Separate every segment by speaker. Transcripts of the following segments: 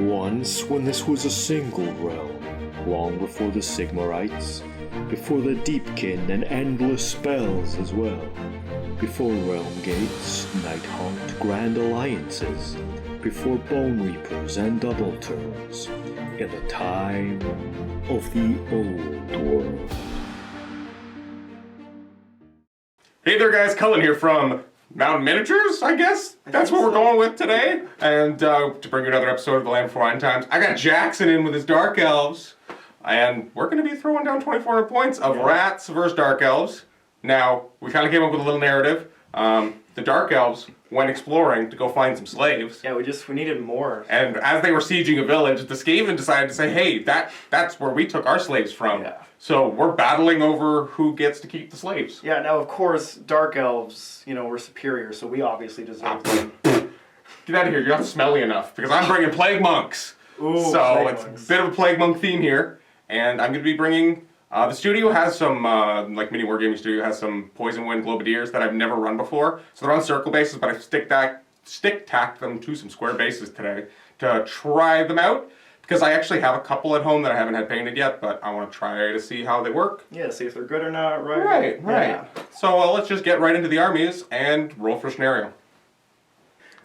Speaker 1: once when this was a single realm, long before the Sigmarites, before the Deepkin and endless spells as well, before realm gates, Nighthaunt, grand alliances, before Bone Reapers and Double Turns, in the time of the old world.
Speaker 2: Hey there guys, Cullen here from Mountain Miniatures, I guess? That's what we're going with today. And to bring you another episode of The Land Before End Times, I got Jaxon in with his Dark Elves. And we're going to be throwing down 2,400 points of Rats versus Dark Elves. Now, we kind of came up with a little narrative. The Dark Elves went exploring to go find some slaves.
Speaker 3: Yeah, we needed more.
Speaker 2: And as they were sieging a village, the Skaven decided to say, hey, that's where we took our slaves from.
Speaker 3: Yeah.
Speaker 2: So we're battling over who gets to keep the slaves.
Speaker 3: Yeah, now of course, Dark Elves, we're superior, so we obviously deserve them.
Speaker 2: Get out of here, you're not smelly enough, because I'm bringing Plague Monks.
Speaker 3: Ooh,
Speaker 2: so
Speaker 3: Plague
Speaker 2: it's
Speaker 3: Monks.
Speaker 2: a bit of a Plague Monk theme here. And I'm going to be bringing, the studio has some, like Mini Wargaming Studio has some Poison Wind Globadiers that I've never run before. So they're on circle bases, but I've stick tacked them to some square bases today to try them out. Because I actually have a couple at home that I haven't had painted yet, but I want to try to see how they work.
Speaker 3: Yeah, see if they're good or not, right?
Speaker 2: Right.
Speaker 3: Yeah.
Speaker 2: So let's just get right into the armies and roll for a scenario.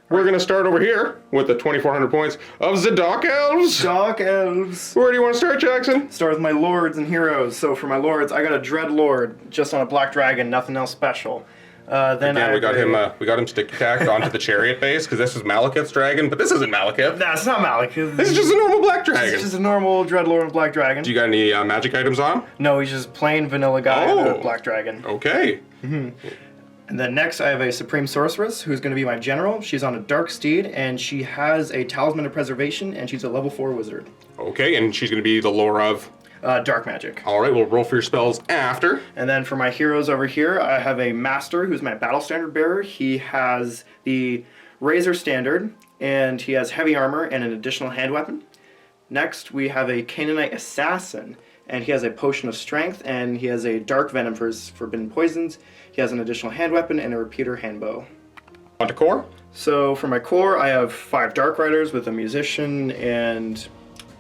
Speaker 2: We're going to start over here with the 2,400 points of the Dark Elves.
Speaker 3: Dark Elves.
Speaker 2: Where do you want to start, Jaxon?
Speaker 3: Start with my lords and heroes. So for my lords, I got a Dread Lord, just on a Black Dragon, nothing else special. Then
Speaker 2: Again, we got him stick-tacked onto the chariot base, because this is Malekith's dragon, but this isn't Malekith.
Speaker 3: Nah, it's not Malekith.
Speaker 2: This is just a normal black dragon.
Speaker 3: It's just a normal Dread Lord and Black Dragon.
Speaker 2: Do you got any magic items on him?
Speaker 3: No, he's just plain vanilla guy with a Black Dragon.
Speaker 2: Okay.
Speaker 3: And then next, I have a Supreme Sorceress, who's going to be my general. She's on a Dark Steed, and she has a Talisman of Preservation, and she's a level 4 wizard.
Speaker 2: Okay, and she's going to be the lore of?
Speaker 3: Dark Magic.
Speaker 2: All right, we'll roll for your spells after.
Speaker 3: And then for my heroes over here, I have a Master, who's my Battle Standard Bearer. He has the Razor Standard, and he has heavy armor and an additional hand weapon. Next, we have a Canaanite Assassin, and he has a Potion of Strength, and he has a Dark Venom for his Forbidden Poisons. He has an additional hand weapon and a repeater hand bow.
Speaker 2: On to core?
Speaker 3: So for my core, I have 5 Dark Riders with a Musician and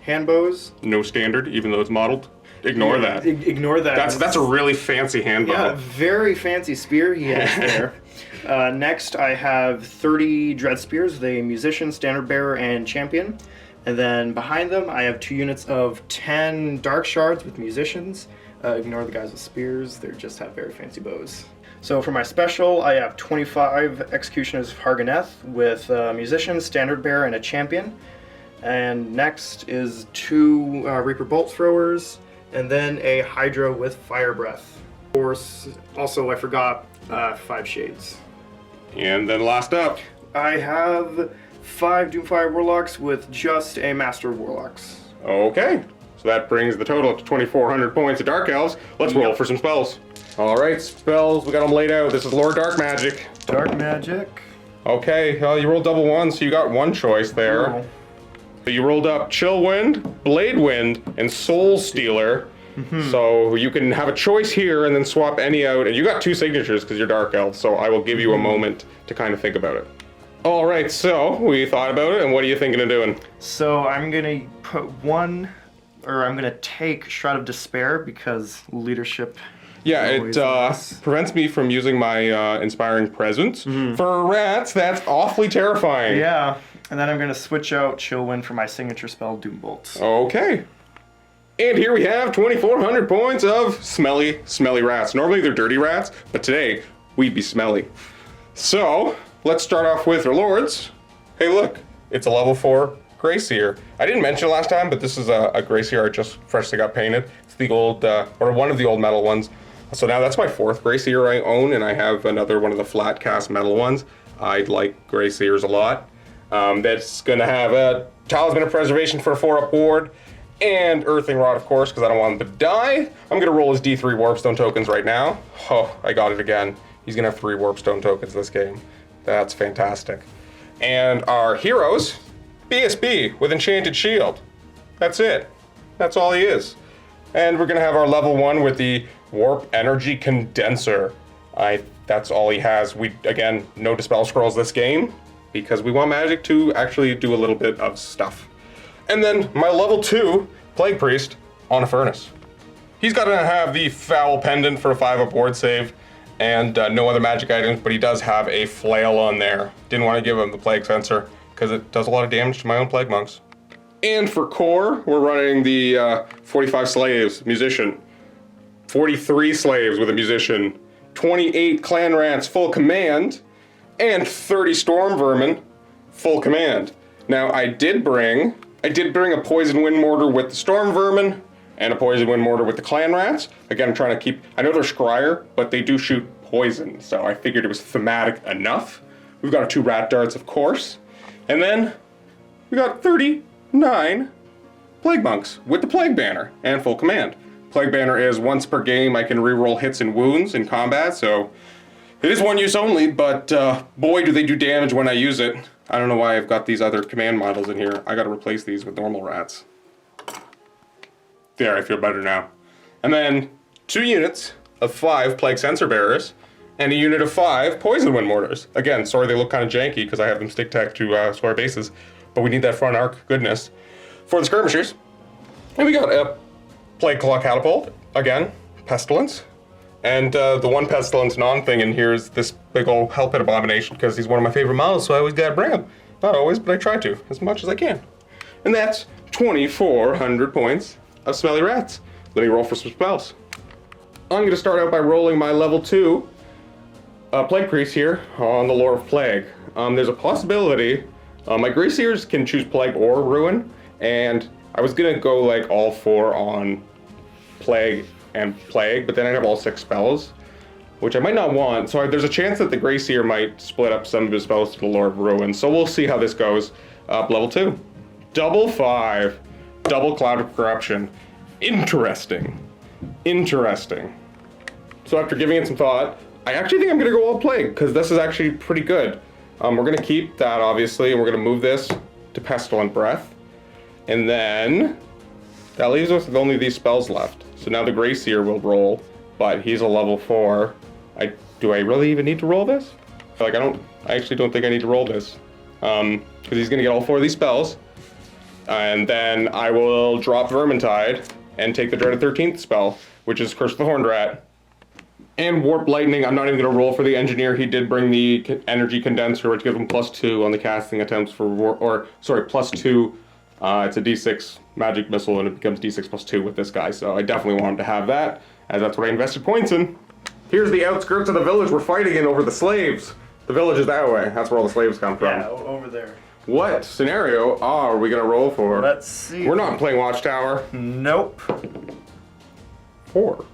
Speaker 3: hand bows.
Speaker 2: No standard, even though it's modeled. Ignore that.
Speaker 3: Ignore that.
Speaker 2: That's a really fancy hand bow.
Speaker 3: Yeah, very fancy spear he has there. Next, I have 30 Dread Spears with a Musician, Standard Bearer, and Champion. And then behind them, I have 2 units of 10 Dark Shards with Musicians. Ignore the guys with spears, they just have very fancy bows. So for my special, I have 25 Executioners of Harganeth with a Musician, Standard Bearer, and a Champion. And next is 2 Reaper Bolt Throwers, and then a Hydra with Fire Breath. Of course, also I forgot 5 Shades.
Speaker 2: And then last up.
Speaker 3: I have 5 Doomfire Warlocks with just a Master of Warlocks.
Speaker 2: Okay, so that brings the total up to 2,400 points of Dark Elves. Let's roll for some spells. All right, spells, we got them laid out. This is Lord Dark Magic.
Speaker 3: Dark Magic.
Speaker 2: Okay, you rolled double 1, so you got 1 choice there.
Speaker 3: Cool.
Speaker 2: So you rolled up Chill Wind, Blade Wind, and Soul Stealer. So you can have a choice here and then swap any out. And you got 2 signatures because you're Dark Elf, so I will give you a moment to kind of think about it. All right, so we thought about it, and what are you thinking of doing?
Speaker 3: So I'm gonna put I'm gonna take Shroud of Despair because leadership.
Speaker 2: Yeah, it
Speaker 3: Always nice.
Speaker 2: prevents me from using my Inspiring Presence. For rats, that's awfully terrifying.
Speaker 3: Yeah, and then I'm gonna switch out Chill Wind for my signature spell, Doombolt.
Speaker 2: Okay. And here we have 2,400 points of smelly rats. Normally they're dirty rats, but today we'd be smelly. So let's start off with our lords. Hey, look, it's a level 4 Grey Seer. I didn't mention it last time, but this is a Grey Seer I just freshly got painted. It's the old, or one of the old metal ones. So now that's my 4th Grey Seer I own, and I have another one of the flat cast metal ones. I like Grey Seers a lot. That's gonna have a Talisman of Preservation for a 4-up ward, and Earthing Rod, of course, because I don't want him to die. I'm gonna roll his D3 Warpstone tokens right now. Oh, I got it again. He's gonna have 3 Warpstone tokens this game. That's fantastic. And our heroes, BSB with Enchanted Shield. That's it. That's all he is. And we're gonna have our level 1 with the Warp Energy Condenser. That's all he has. Again, no Dispel Scrolls this game, because we want Magic to actually do a little bit of stuff. And then my level 2 Plague Priest on a Furnace. He's got to have the Foul Pendant for a 5-up ward save, and no other magic items, but he does have a Flail on there. Didn't want to give him the Plague Sensor, because it does a lot of damage to my own Plague Monks. And for core, we're running the 45 Slaves, Musician. 43 Slaves with a Musician. 28 Clan Rats, full command. And 30 Storm Vermin, full command. Now, I did bring a Poison Wind Mortar with the Storm Vermin, and a Poison Wind Mortar with the Clan Rats. Again, I'm trying to keep, I know they're Scryer, but they do shoot poison, so I figured it was thematic enough. We've got our 2 Rat Darts, of course. And then, we got 39 Plague Monks with the Plague Banner and full command. Plague Banner is once per game, I can reroll hits and wounds in combat, so it is one use only, but boy do they do damage when I use it. I don't know why I've got these other command models in here. I gotta replace these with normal rats. There, I feel better now. And then 2 units of 5 Plague Sensor Bearers, and a unit of 5 Poison Wind Mortars. Again, sorry they look kind of janky because I have them stick tacked to square bases, but we need that front arc goodness. For the Skirmishers, and we got a Plague Claw Catapult, again, Pestilence. And the one Pestilence non-thing in here is this big old Hell Pit Abomination, because he's one of my favorite models, so I always gotta bring him. Not always, but I try to, as much as I can. And that's 2,400 points of Smelly Rats. Let me roll for some spells. I'm gonna start out by rolling my level 2 Plague Priest here on the Lore of Plague. There's a possibility, my Greyseers can choose Plague or Ruin, and I was gonna go like all 4 on Plague and Plague, but then I'd have all 6 spells, which I might not want. So there's a chance that the Greyseer might split up some of his spells to the Lord of Ruin. So we'll see how this goes. Level 2. Double 5. Double Cloud of Corruption. Interesting. Interesting. So after giving it some thought, I actually think I'm going to go all Plague, because this is actually pretty good. We're going to keep that, obviously, and we're going to move this to Pestilent Breath. And then that leaves us with only these spells left. So now the Greyseer will roll, but he's a level 4. Do I really even need to roll this? I actually don't think I need to roll this. Because he's going to get all 4 of these spells. And then I will drop Vermintide and take the Dreaded 13th spell, which is Curse of the Horned Rat. And Warp Lightning, I'm not even going to roll for the Engineer. He did bring the Energy Condenser, which gives him +2 on the casting attempts for +2. It's a D6 magic missile, and it becomes D6 +2 with this guy, so I definitely want him to have that, as that's what I invested points in. Here's the outskirts of the village we're fighting in over the slaves. The village is that way. That's where all the slaves come from.
Speaker 3: Yeah, over there.
Speaker 2: What scenario are we going to roll for?
Speaker 3: Let's see.
Speaker 2: We're not playing Watchtower.
Speaker 3: Nope.
Speaker 2: 4.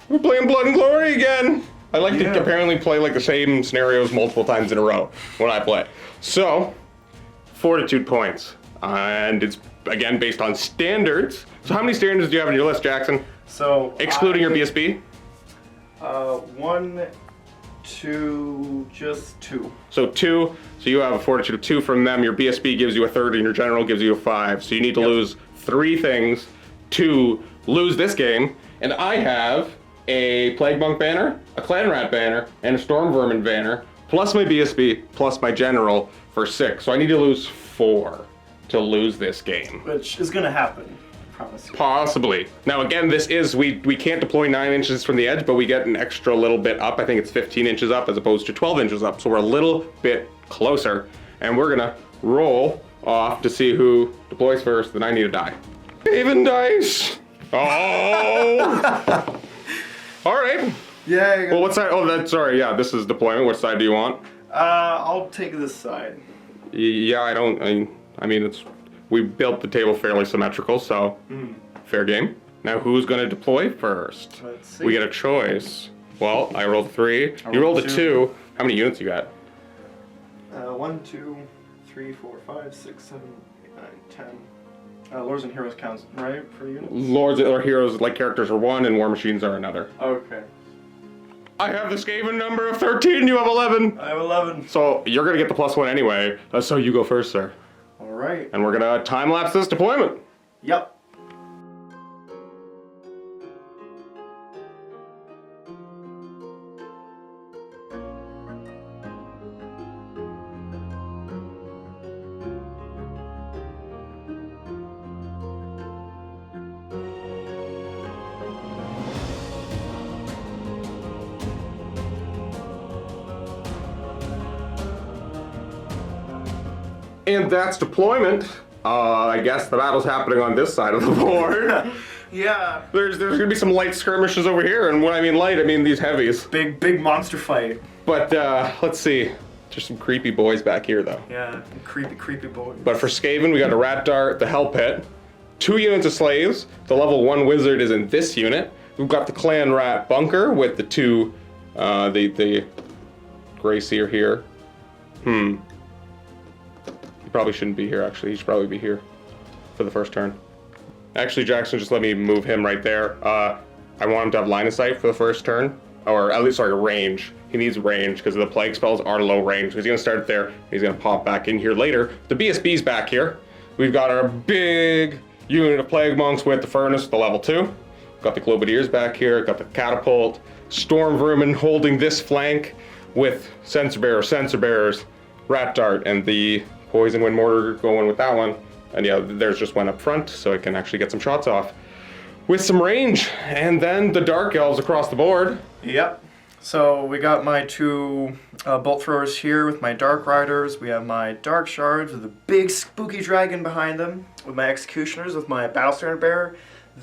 Speaker 2: We're playing Blood and Glory again. I like to apparently play like the same scenarios multiple times in a row when I play. So, Fortitude points. And it's, again, based on standards. So how many standards do you have on your list, Jackson?
Speaker 3: So
Speaker 2: excluding your BSB?
Speaker 3: 1, 2, just 2.
Speaker 2: So 2. So you have a Fortitude of 2 from them. Your BSB gives you a 3rd, and your General gives you a 5. So you need to lose 3 things to lose this game. And I have a Plague Monk banner, a Clan Rat banner, and a Storm Vermin banner, plus my BSB, plus my General for 6. So I need to lose 4 to lose this game.
Speaker 3: Which is going to happen, I promise you.
Speaker 2: Possibly. Now again, this is, we can't deploy 9 inches from the edge, but we get an extra little bit up. I think it's 15 inches up as opposed to 12 inches up, so we're a little bit closer. And we're gonna roll off to see who deploys first, then I need to die. Even dice! Oh! Alright.
Speaker 3: Yeah.
Speaker 2: Well, what side? Oh, sorry, yeah, this is deployment. What side do you want?
Speaker 3: I'll take this side.
Speaker 2: Yeah, I mean, we built the table fairly symmetrical, so fair game. Now, who's going to deploy first?
Speaker 3: Let's see.
Speaker 2: We get a choice. Well, I rolled a 3. You rolled a 2. How many units you got?
Speaker 3: 1, 2, 3, 4, 5, 6, 7, 8, 9, 10. Lords and Heroes counts, right, for units?
Speaker 2: Lords or Heroes, like characters, are 1, and War Machines are another.
Speaker 3: Okay.
Speaker 2: I have the Skaven number of 13. You have 11.
Speaker 3: I have 11.
Speaker 2: So you're going to get the +1 anyway. So you go first, sir.
Speaker 3: All right.
Speaker 2: And we're going to time-lapse this deployment.
Speaker 3: Yep.
Speaker 2: And that's deployment. I guess the battle's happening on this side of the board.
Speaker 3: Yeah.
Speaker 2: There's gonna be some light skirmishes over here, and when I mean light, I mean these heavies.
Speaker 3: Big monster fight.
Speaker 2: But let's see. There's some creepy boys back here, though.
Speaker 3: Yeah, creepy boy.
Speaker 2: But for Skaven, we got a Rat Dart, the Hell Pit, 2 units of slaves. The level 1 wizard is in this unit. We've got the Clan Rat Bunker with the 2, the Grey Seer here. He probably shouldn't be here, actually. He should probably be here for the first turn. Actually, Jaxon, just let me move him right there. I want him to have line of sight for the first turn. Or at least, sorry, range. He needs range because the plague spells are low range. He's going to start there. He's going to pop back in here later. The BSB's back here. We've got our big unit of plague monks with the furnace, the level 2. Got the Globadeers back here. Got the catapult. Storm Vermin holding this flank with sensor bearers, Rat Dart, and the Poison Wind Mortar going with that one. And yeah, there's just one up front, so I can actually get some shots off with some range. And then the Dark Elves across the board.
Speaker 3: Yep. So we got my 2 bolt throwers here with my Dark Riders. We have my Dark Shards with a big spooky dragon behind them. With my Executioners with my Battle Standard Bearer.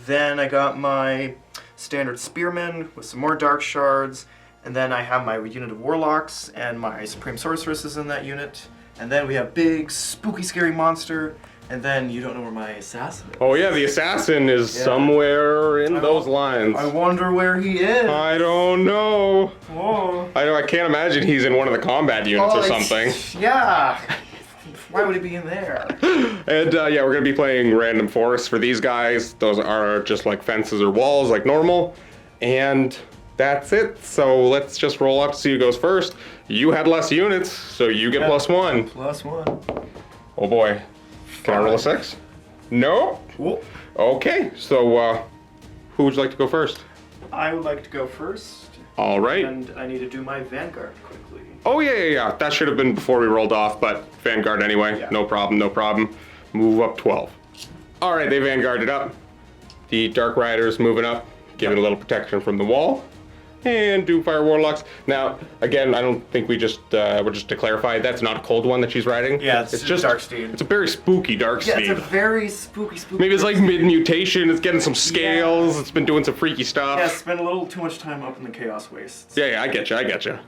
Speaker 3: Then I got my standard Spearmen with some more Dark Shards. And then I have my unit of Warlocks and my Supreme Sorceresses in that unit. And then we have big spooky scary monster. And then you don't know where my assassin is.
Speaker 2: Oh yeah, the assassin is somewhere in those lines.
Speaker 3: I wonder where he is.
Speaker 2: I don't know.
Speaker 3: Whoa.
Speaker 2: I can't imagine he's in one of the combat units or something.
Speaker 3: Yeah. Why would he be in there?
Speaker 2: And yeah, we're gonna be playing random forests for these guys. Those are just like fences or walls like normal. And that's it. So let's just roll up to see who goes first. You had less units, so you get +1.
Speaker 3: +1.
Speaker 2: Oh boy. Can I roll a 6? Nope.
Speaker 3: Cool.
Speaker 2: Okay, so who would you like to go first?
Speaker 3: I would like to go first.
Speaker 2: All right.
Speaker 3: And I need to do my Vanguard quickly.
Speaker 2: Oh yeah. That should have been before we rolled off, but Vanguard anyway.
Speaker 3: Yeah.
Speaker 2: No problem. Move up 12. All right, they Vanguarded up. The Dark Riders moving up, giving a little protection from the wall. And Doomfire Warlocks. Now, again, I don't think we're just to clarify, that's not a cold one that she's riding.
Speaker 3: Yeah, it's just Dark Steed.
Speaker 2: It's a very spooky Dark Steed.
Speaker 3: Yeah, it's a very spooky.
Speaker 2: Maybe it's like mid-mutation, it's getting some scales, It's been doing some freaky stuff.
Speaker 3: Yeah, spent a little too much time up in the Chaos Wastes.
Speaker 2: Yeah, I get you.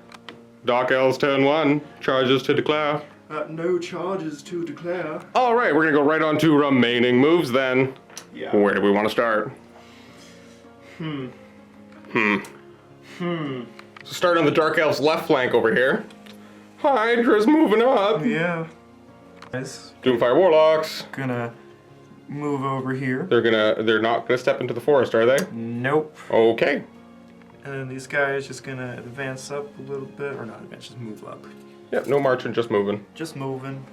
Speaker 2: Dark Elves turn 1, charges to declare.
Speaker 3: No charges to declare.
Speaker 2: All right, we're gonna go right on to remaining moves then.
Speaker 3: Yeah.
Speaker 2: Where do we want to start? So start on the Dark Elves left flank over here. Hydra's moving up.
Speaker 3: Yeah. Guys,
Speaker 2: Doomfire Warlocks.
Speaker 3: gonna move over here.
Speaker 2: They're not gonna step into the forest, are they?
Speaker 3: Nope.
Speaker 2: Okay.
Speaker 3: And then these guys just gonna advance up a little bit, or not advance, just move up.
Speaker 2: Yep, no marching, just moving.
Speaker 3: Just moving.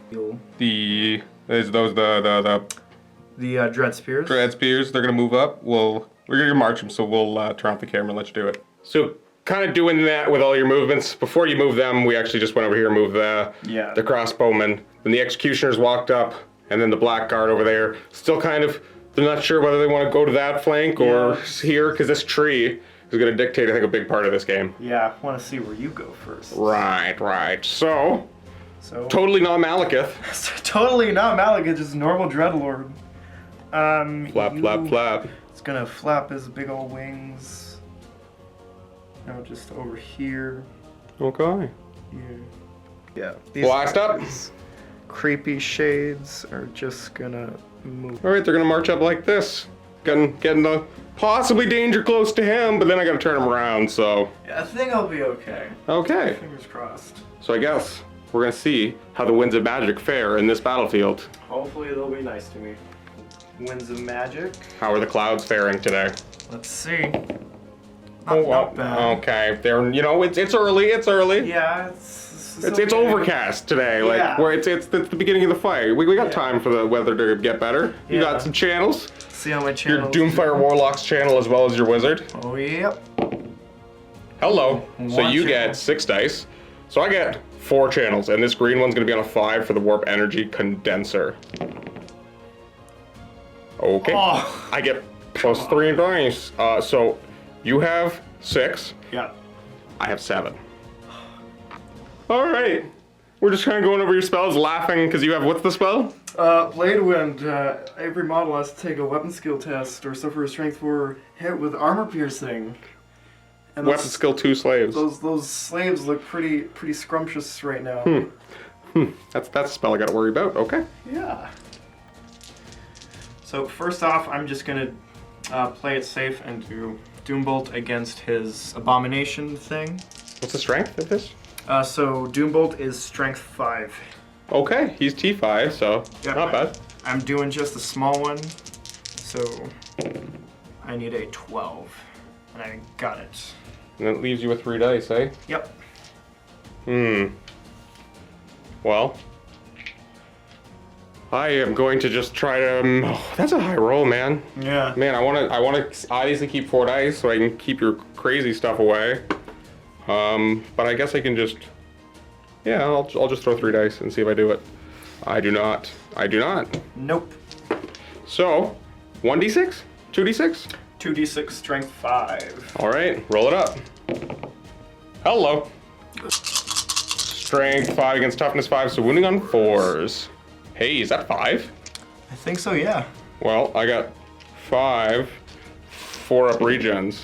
Speaker 2: The
Speaker 3: Dread Spears.
Speaker 2: Dread Spears, they're gonna move up. We're gonna march them, so we'll turn off the camera and let you do it. So kind of doing that with all your movements. Before you move them, we actually just went over here and moved the crossbowmen. Then the executioners walked up, and then the blackguard over there. Still kind of, they're not sure whether they want to go to that flank or here, because this tree is going to dictate, I think, a big part of this game.
Speaker 3: Yeah, I want to see where you go first.
Speaker 2: Right. So totally not Malekith.
Speaker 3: Totally not Malekith, just normal Dreadlord.
Speaker 2: Flap.
Speaker 3: It's gonna flap his big old wings. Now just over here.
Speaker 2: Okay.
Speaker 3: Yeah.
Speaker 2: Blast up.
Speaker 3: Creepy shades are just gonna move.
Speaker 2: All right, they're gonna march up like this, getting the possibly danger close to him, but then I gotta turn him around. So.
Speaker 3: Yeah, I think I'll be okay.
Speaker 2: Okay.
Speaker 3: Fingers crossed.
Speaker 2: So I guess we're gonna see how the Winds of Magic fare in this battlefield.
Speaker 3: Hopefully they'll be nice to me. Winds of Magic.
Speaker 2: How are the clouds faring today?
Speaker 3: Let's see.
Speaker 2: Not bad. Okay, it's early.
Speaker 3: Yeah, it's okay.
Speaker 2: overcast today. Like where it's the beginning of the fight. We got time for the weather to get better. You got some channels.
Speaker 3: See how my
Speaker 2: Your
Speaker 3: channel.
Speaker 2: Doomfire Warlocks channel as well as your wizard.
Speaker 3: Oh yep.
Speaker 2: Hello. So
Speaker 3: One
Speaker 2: you
Speaker 3: channel.
Speaker 2: get 6 dice. So I get 4 channels, and this green one's gonna be on a 5 for the Warp Energy Condenser. Okay.
Speaker 3: Oh.
Speaker 2: I get +3 dice. So you have 6.
Speaker 3: Yeah.
Speaker 2: I have 7. All right. We're just kind of going over your spells, laughing because you have what's the spell?
Speaker 3: Blade Wind. Every model has to take a weapon skill test or suffer a strength 4 hit with armor piercing. And
Speaker 2: Weapon skill 2 slaves.
Speaker 3: Those slaves look pretty scrumptious right now.
Speaker 2: That's a spell I got to worry about. Okay.
Speaker 3: Yeah. So first off, I'm just gonna play it safe and do Doombolt against his Abomination thing.
Speaker 2: What's the strength of this?
Speaker 3: So Doombolt is strength 5.
Speaker 2: Okay, he's T5, so
Speaker 3: Yep,
Speaker 2: not bad.
Speaker 3: I'm doing just a small one, so I need a 12, and I got it.
Speaker 2: And that leaves you with 3 dice, eh?
Speaker 3: Yep.
Speaker 2: Well, I am going to just try to. Oh, that's a high roll, man.
Speaker 3: Yeah.
Speaker 2: Man, I want to obviously keep 4 dice so I can keep your crazy stuff away. But I guess I can just. Yeah, I'll just throw 3 dice and see if I do it. I do not. I do not.
Speaker 3: Nope.
Speaker 2: So, 1d6, 2d6.
Speaker 3: 2d6 strength 5.
Speaker 2: All right, roll it up. Hello. Strength 5 against toughness 5, so wounding on 4s. Hey, is that 5?
Speaker 3: I think so, yeah.
Speaker 2: Well, I got 5, 4 up regens.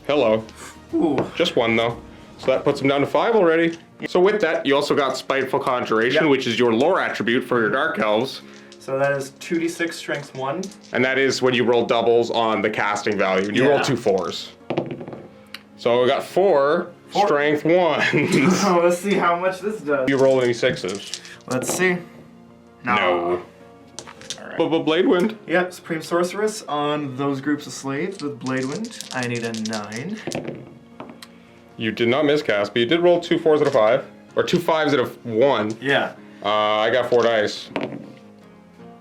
Speaker 2: Hello.
Speaker 3: Ooh.
Speaker 2: Just 1 though. So that puts him down to 5 already. So with that, you also got Spiteful Conjuration,
Speaker 3: Yep.
Speaker 2: which is your lore attribute for your Dark Elves.
Speaker 3: So that is 2d6 strength 1.
Speaker 2: And that is when you roll doubles on the casting value. You roll 2 4s. So we got 4 strength 1s.
Speaker 3: Oh, let's see how much this does.
Speaker 2: You roll any 6s?
Speaker 3: Let's see.
Speaker 2: No.
Speaker 3: Alright.
Speaker 2: But Blade Wind.
Speaker 3: Yep, Supreme Sorceress on those groups of slaves with Blade Wind. I need a 9.
Speaker 2: You did not miscast, but you did roll 2 4s out of 5. Or 2 5s out of 1.
Speaker 3: Yeah.
Speaker 2: I got 4 dice.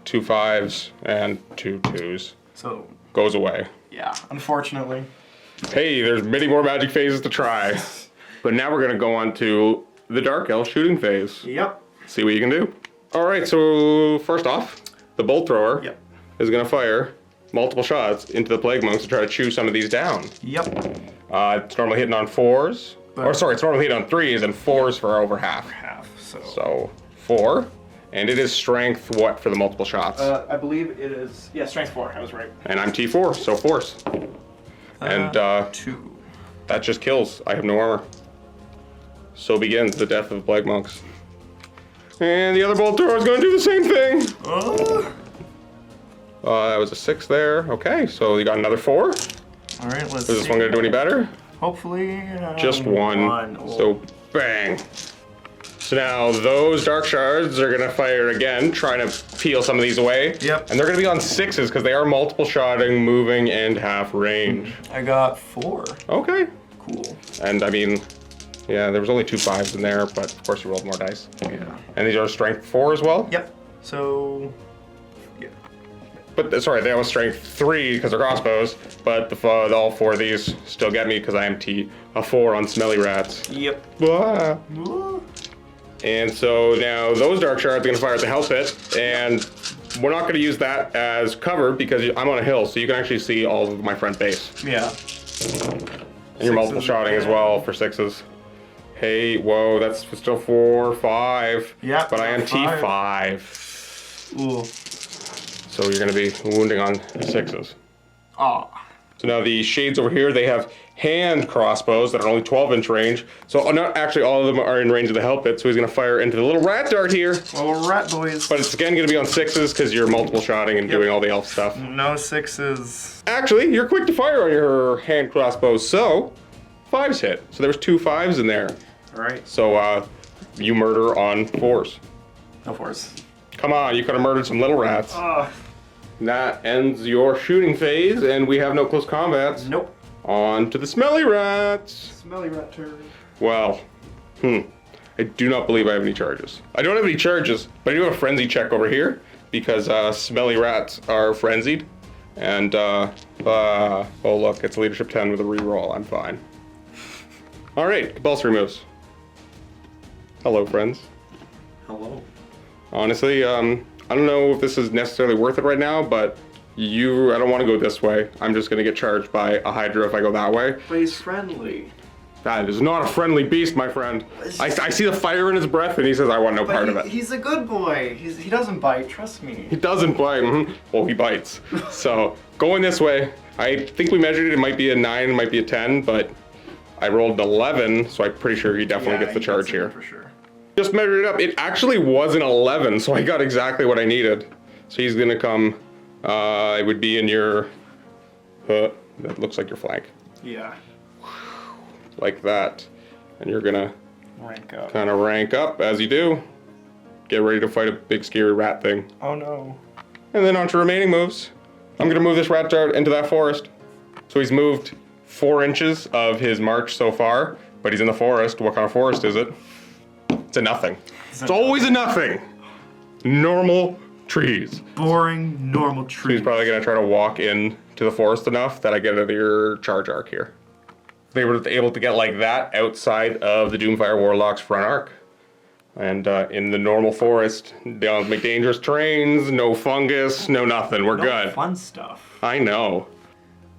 Speaker 2: 2 5s and 2 2s.
Speaker 3: So,
Speaker 2: Goes away.
Speaker 3: yeah, unfortunately.
Speaker 2: Hey, there's many more magic phases to try. But now we're going to go on to the Dark Elf shooting phase.
Speaker 3: Yep.
Speaker 2: See what you can do. Alright, so first off, the Bolt Thrower
Speaker 3: Yep.
Speaker 2: is going to fire multiple shots into the Plague Monks to try to chew some of these down.
Speaker 3: Yep.
Speaker 2: It's normally hitting on 4s. Or sorry, it's normally hitting on 3s and 4s for over half. So 4. And it is strength what for the multiple shots?
Speaker 3: I believe it is, yeah, strength 4, I was right.
Speaker 2: And I'm T4, so force. And
Speaker 3: 2.
Speaker 2: that just kills. I have no armor. So begins the death of the Plague Monks. And the other Bolt Thrower is going to do the same thing. That was a 6 there. Okay, so you got another 4.
Speaker 3: All right, let's
Speaker 2: Is this one going to do any better?
Speaker 3: Hopefully,
Speaker 2: Just 1. So bang. So now those Dark Shards are going to fire again, trying to peel some of these away.
Speaker 3: Yep.
Speaker 2: And they're going to be on 6s because they are multiple shotting, moving, and half range.
Speaker 3: I got 4.
Speaker 2: Okay.
Speaker 3: Cool.
Speaker 2: And I mean, yeah, there was only 2 5s in there, but of course you rolled more dice.
Speaker 3: Yeah.
Speaker 2: And these are strength 4 as well?
Speaker 3: Yep. So, yeah.
Speaker 2: But sorry, that was strength 3 because they're crossbows, but all 4 of these still get me because I am a 4 on Smelly Rats.
Speaker 3: Yep.
Speaker 2: Ah.
Speaker 3: Ooh.
Speaker 2: And so now those Dark Shards are going to fire at the Hell Pit, and we're not going to use that as cover because I'm on a hill, so you can actually see all of my front base.
Speaker 3: Yeah.
Speaker 2: And you're multiple shotting as well for 6s. Hey, whoa, that's still 4, 5.
Speaker 3: Yeah.
Speaker 2: But I am
Speaker 3: 5.
Speaker 2: T5.
Speaker 3: Ooh.
Speaker 2: So you're going to be wounding on 6s.
Speaker 3: Aw.
Speaker 2: So now the shades over here, they have hand crossbows that are only 12-inch range. So not actually all of them are in range of the Hell Pit, so he's going to fire into the little rat dart here.
Speaker 3: Little rat boys.
Speaker 2: But it's again going to be on 6s because you're multiple shotting and doing all the elf stuff.
Speaker 3: No 6s.
Speaker 2: Actually, you're quick to fire on your hand crossbows, so 5s hit. So there was 2 5s in there.
Speaker 3: All right.
Speaker 2: So you murder on 4s.
Speaker 3: No 4s.
Speaker 2: Come on, you could have murdered some little rats.
Speaker 3: Ah.
Speaker 2: That ends your shooting phase, and we have no close combats.
Speaker 3: Nope.
Speaker 2: On to the Smelly Rats.
Speaker 3: Smelly rat turn.
Speaker 2: Well, I do not believe I have any charges. I don't have any charges, but I do have a frenzy check over here because Smelly Rats are frenzied. And, oh look, it's leadership 10 with a reroll. I'm fine. All right, compulsory moves. Hello, friends.
Speaker 3: Hello.
Speaker 2: Honestly, I don't know if this is necessarily worth it right now, but I don't want to go this way. I'm just going to get charged by a Hydra if I go that way.
Speaker 3: But he's friendly.
Speaker 2: That is not a friendly beast, my friend. I see the fire in his breath, and he says, I want no part of it.
Speaker 3: He's a good boy. He doesn't bite, trust me.
Speaker 2: He doesn't bite. Well, he bites. So, going this way, I think we measured it. It might be a 9, it might be a 10, but I rolled an 11, so I'm pretty sure he definitely gets the charge here.
Speaker 3: For sure.
Speaker 2: Just measured it up. It actually was an 11, so I got exactly what I needed. So he's gonna come, it would be in your, that looks like your flank.
Speaker 3: Yeah.
Speaker 2: Like that. And you're gonna
Speaker 3: Rank up.
Speaker 2: kind of rank up as you do. Get ready to fight a big scary rat thing.
Speaker 3: Oh no.
Speaker 2: And then on to remaining moves. I'm gonna move this rat dart into that forest. So he's moved 4 inches of his march so far, but he's in the forest. What kind of forest is it? It's a nothing. It's always a nothing. Normal trees.
Speaker 3: Boring, normal
Speaker 2: So
Speaker 3: tree.
Speaker 2: he's probably gonna try to walk in to the forest enough that I get into your charge arc here. They were able to get like that outside of the Doomfire Warlock's front arc. And in the normal forest, they don't make dangerous terrains, no fungus, no nothing. We're good.
Speaker 3: Fun stuff.
Speaker 2: I know.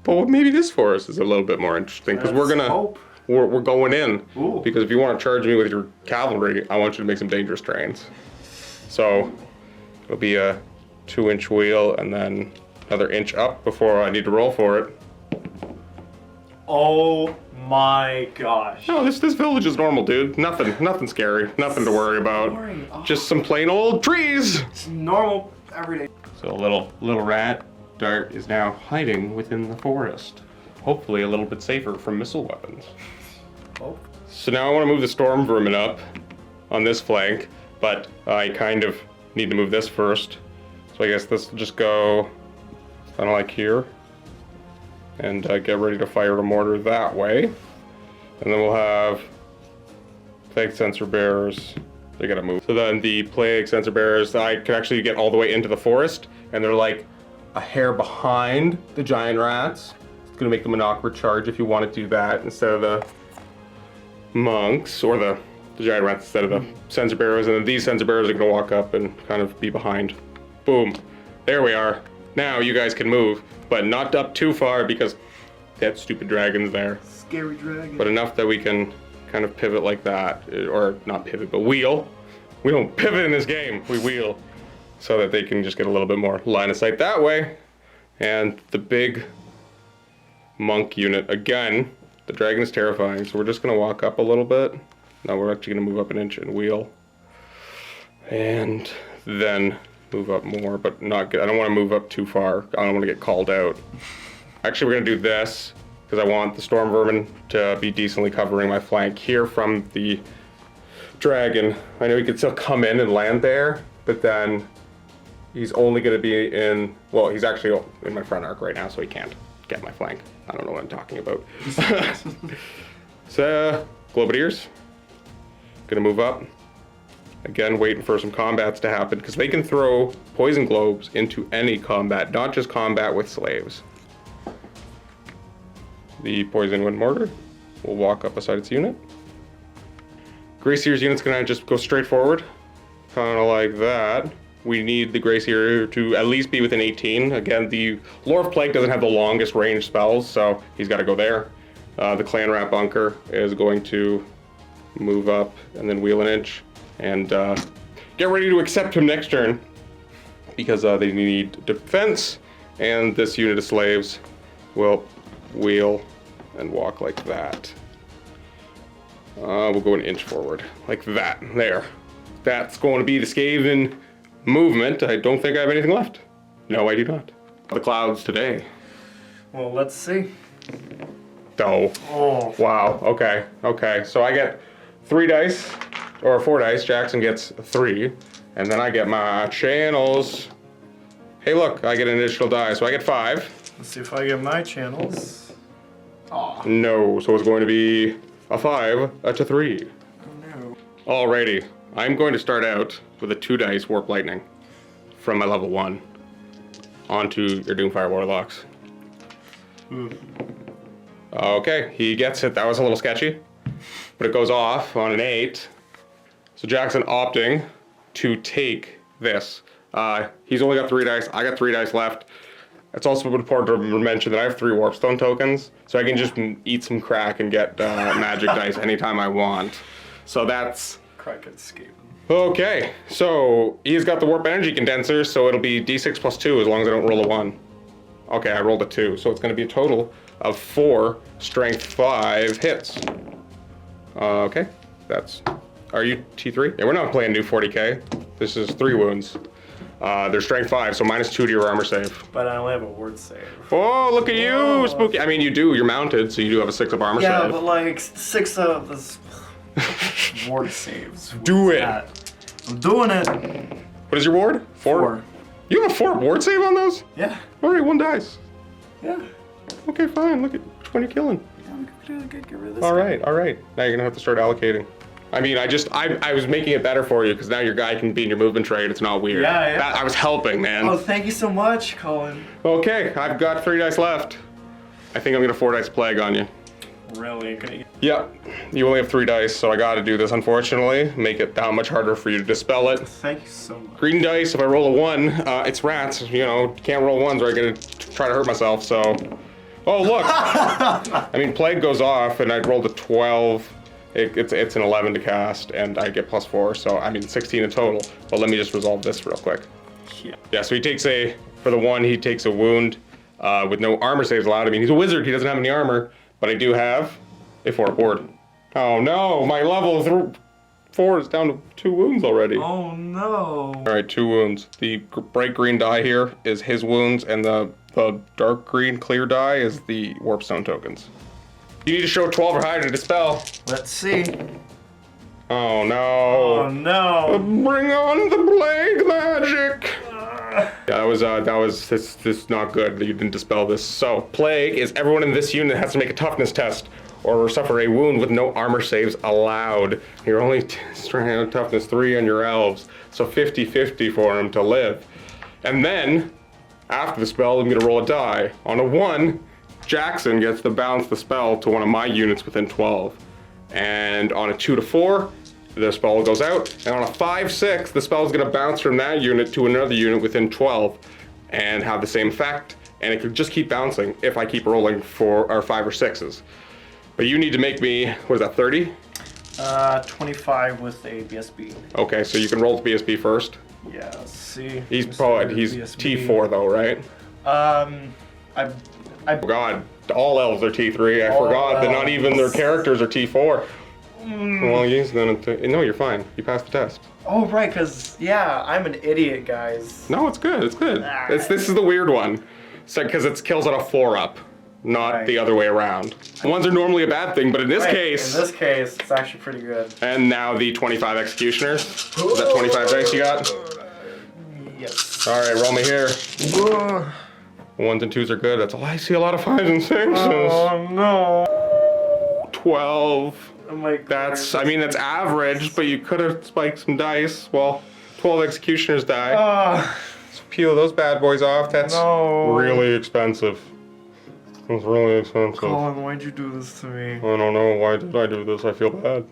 Speaker 2: But maybe this forest is a little bit more interesting because we're going in.
Speaker 3: Ooh.
Speaker 2: Because if you want to charge me with your cavalry, I want you to make some dangerous terrains. So it'll be a 2-inch wheel and then another inch up before I need to roll for it.
Speaker 3: Oh my gosh.
Speaker 2: No, this village is normal, dude. Nothing scary. Nothing to worry about.
Speaker 3: Boring. Oh.
Speaker 2: Just some plain old trees.
Speaker 3: It's normal, everyday.
Speaker 2: So a little rat dart is now hiding within the forest. Hopefully a little bit safer from missile weapons.
Speaker 3: Oh.
Speaker 2: So now I want to move the storm vermin up on this flank, but I kind of need to move this first. So I guess this will just go kind of like here. And get ready to fire a mortar that way. And then we'll have plague sensor bearers. They gotta move. So then the plague sensor bearers, I can actually get all the way into the forest, and they're like a hair behind the giant rats. It's gonna make them an awkward charge if you want to do that instead of the monks, or the giant rats instead of the sensor bearers. And then these sensor bearers are gonna walk up and kind of be behind. Boom. There we are. Now you guys can move, but not up too far because that stupid dragon's there.
Speaker 3: Scary dragon.
Speaker 2: But enough that we can kind of pivot like that, or not pivot, but wheel. We don't pivot in this game, we wheel. So that they can just get a little bit more line of sight that way. And the big monk unit, again, the dragon is terrifying, so we're just gonna walk up a little bit. Now we're actually gonna move up an inch and wheel. And then move up more, but not good. I don't want to move up too far. I don't want to get called out. Actually, we're going to do this because I want the storm vermin to be decently covering my flank here from the dragon. I know he could still come in and land there, but then he's only going to be in, well, he's actually in my front arc right now, so he can't get my flank. I don't know what I'm talking about. So, Globadiers. Gonna move up. Again, waiting for some combats to happen, because they can throw poison globes into any combat, not just combat with slaves. The poison wind mortar will walk up beside its unit. Gracier's unit's gonna just go straight forward, kind of like that. We need the Gracier to at least be within 18. Again, the Lore of Plague doesn't have the longest range spells, so he's got to go there. The Clan Rat Bunker is going to move up and then wheel an inch. And get ready to accept him next turn, because they need defense, and this unit of slaves will wheel and walk like that. We'll go an inch forward, like that. There. That's going to be the Skaven movement. I don't think I have anything left. No, I do not. The clouds today.
Speaker 3: Well, let's see.
Speaker 2: Oh. Wow. Okay. So I get 3 dice. Or 4 dice, Jaxon gets 3, and then I get my channels. Hey look, I get an additional die, so I get 5.
Speaker 3: Let's see if I get my channels. Aw.
Speaker 2: No, so it's going to be a 5 to 3.
Speaker 3: Oh no.
Speaker 2: Alrighty, I'm going to start out with a 2 dice Warp Lightning from my level 1 onto your Doomfire Warlocks. Okay, he gets it. That was a little sketchy, but it goes off on an 8. So Jaxon opting to take this. He's only got 3 dice. I got 3 dice left. It's also important to mention that I have 3 Warpstone tokens, so I can just eat some crack and get magic dice anytime I want. So that's...
Speaker 3: Crack and Skaven.
Speaker 2: Okay, so he's got the Warp Energy Condenser, so it'll be D6 plus 2 as long as I don't roll a 1. Okay, I rolled a 2, so it's going to be a total of 4 Strength 5 hits. Okay, that's... Are you T3? Yeah, we're not playing new 40k. This is 3 wounds. They're Strength 5, so -2 to your armor save.
Speaker 3: But I only have a ward save.
Speaker 2: Oh, look at you, spooky. I mean, you do. You're mounted, so you do have a 6 of armor save.
Speaker 3: Yeah, but like 6 of this ward saves.
Speaker 2: Do it.
Speaker 3: I'm doing it.
Speaker 2: What is your ward? 4? You have a 4 ward save on those?
Speaker 3: Yeah.
Speaker 2: All right, 1 dice.
Speaker 3: Yeah.
Speaker 2: Okay, fine. Look at which one you're killing.
Speaker 3: I'm gonna get rid of this.
Speaker 2: All right. Now you're gonna have to start allocating. I mean, I was making it better for you because now your guy can be in your movement trade. It's not weird.
Speaker 3: Yeah.
Speaker 2: I was helping, man.
Speaker 3: Oh, thank you so much, Cullen.
Speaker 2: Okay, I've got 3 dice left. I think I'm gonna 4 dice plague on you.
Speaker 3: Really?
Speaker 2: Yep. You only have 3 dice, so I got to do this. Unfortunately, make it that much harder for you to dispel it.
Speaker 3: Thank you so much.
Speaker 2: Green dice. If I roll a 1, it's rats. You know, can't roll 1s or I'm gonna try to hurt myself. So, oh look. I mean, plague goes off, and I rolled a 12. It's an 11 to cast, and I get +4, so I mean 16 in total. But let me just resolve this real quick. Yeah, so he takes for the 1, he takes a wound with no armor saves allowed. I mean, he's a wizard, he doesn't have any armor, but I do have a 4 ward. Oh no, my level 4 is down to 2 wounds already.
Speaker 3: Oh no.
Speaker 2: All right, 2 wounds. The bright green die here is his wounds, and the dark green clear die is the Warpstone tokens. You need to show 12 or higher to dispel.
Speaker 3: Let's see.
Speaker 2: Oh no.
Speaker 3: Oh no.
Speaker 2: Bring on the plague magic. Yeah, that was this not good that you didn't dispel this. So plague is everyone in this unit has to make a toughness test or suffer a wound with no armor saves allowed. You're only toughness 3 on your elves, so 50-50 for him to live. And then after the spell, I'm gonna roll a die. On a 1, Jaxon gets to bounce the spell to one of my units within 12. And on a 2 to 4, the spell goes out. And on a 5-6, the spell is going to bounce from that unit to another unit within 12 and have the same effect. And it could just keep bouncing if I keep rolling 4 or 5 or 6s. But you need to make me, what is that, 30?
Speaker 3: 25 with a BSB.
Speaker 2: Okay, so you can roll the BSB first.
Speaker 3: Yeah, let's see.
Speaker 2: He's T4 though, right? Oh God, all elves are T3. I forgot that not even their characters are T4. Well, he's gonna. No, you're fine. You passed the test.
Speaker 3: Oh right, cause yeah, I'm an idiot, guys.
Speaker 2: No, it's good. It's good. This is the weird one. So because it kills on a 4-up, not the other way around. Ones are normally a bad thing, but in this case.
Speaker 3: In this case, it's actually pretty good.
Speaker 2: And now the 25 executioners. Is that 25 dice you got?
Speaker 3: Yes.
Speaker 2: All right, roll me here. 1s and 2s are good. That's all I see. A lot of 5s and 6s.
Speaker 3: Oh no.
Speaker 2: 12.
Speaker 3: Oh my God.
Speaker 2: I mean, that's average, but you could have spiked some dice. Well, 12 executioners die. So peel those bad boys off. That's really expensive. It's really expensive.
Speaker 3: Cullen, why'd you do this to me?
Speaker 2: I don't know. Why did I do this? I feel bad.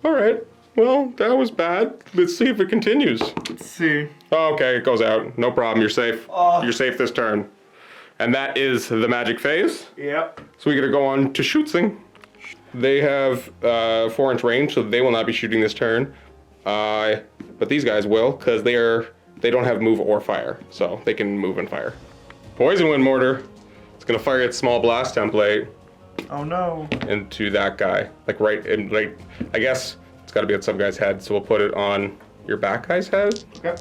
Speaker 2: All right. Well, that was bad. Let's see if it continues.
Speaker 3: Let's see.
Speaker 2: Okay, it goes out. No problem. You're safe. You're safe this turn. And that is the magic phase.
Speaker 3: Yep.
Speaker 2: So we're gonna go on to shootsing. They have 4-inch range, so they will not be shooting this turn. But these guys will, because they don't have move or fire, so they can move and fire. Poison Wind Mortar. It's gonna fire its small blast template.
Speaker 3: Oh no.
Speaker 2: Into that guy, like right. I guess it's got to be at some guy's head, so we'll put it on your back guy's head.
Speaker 3: Okay.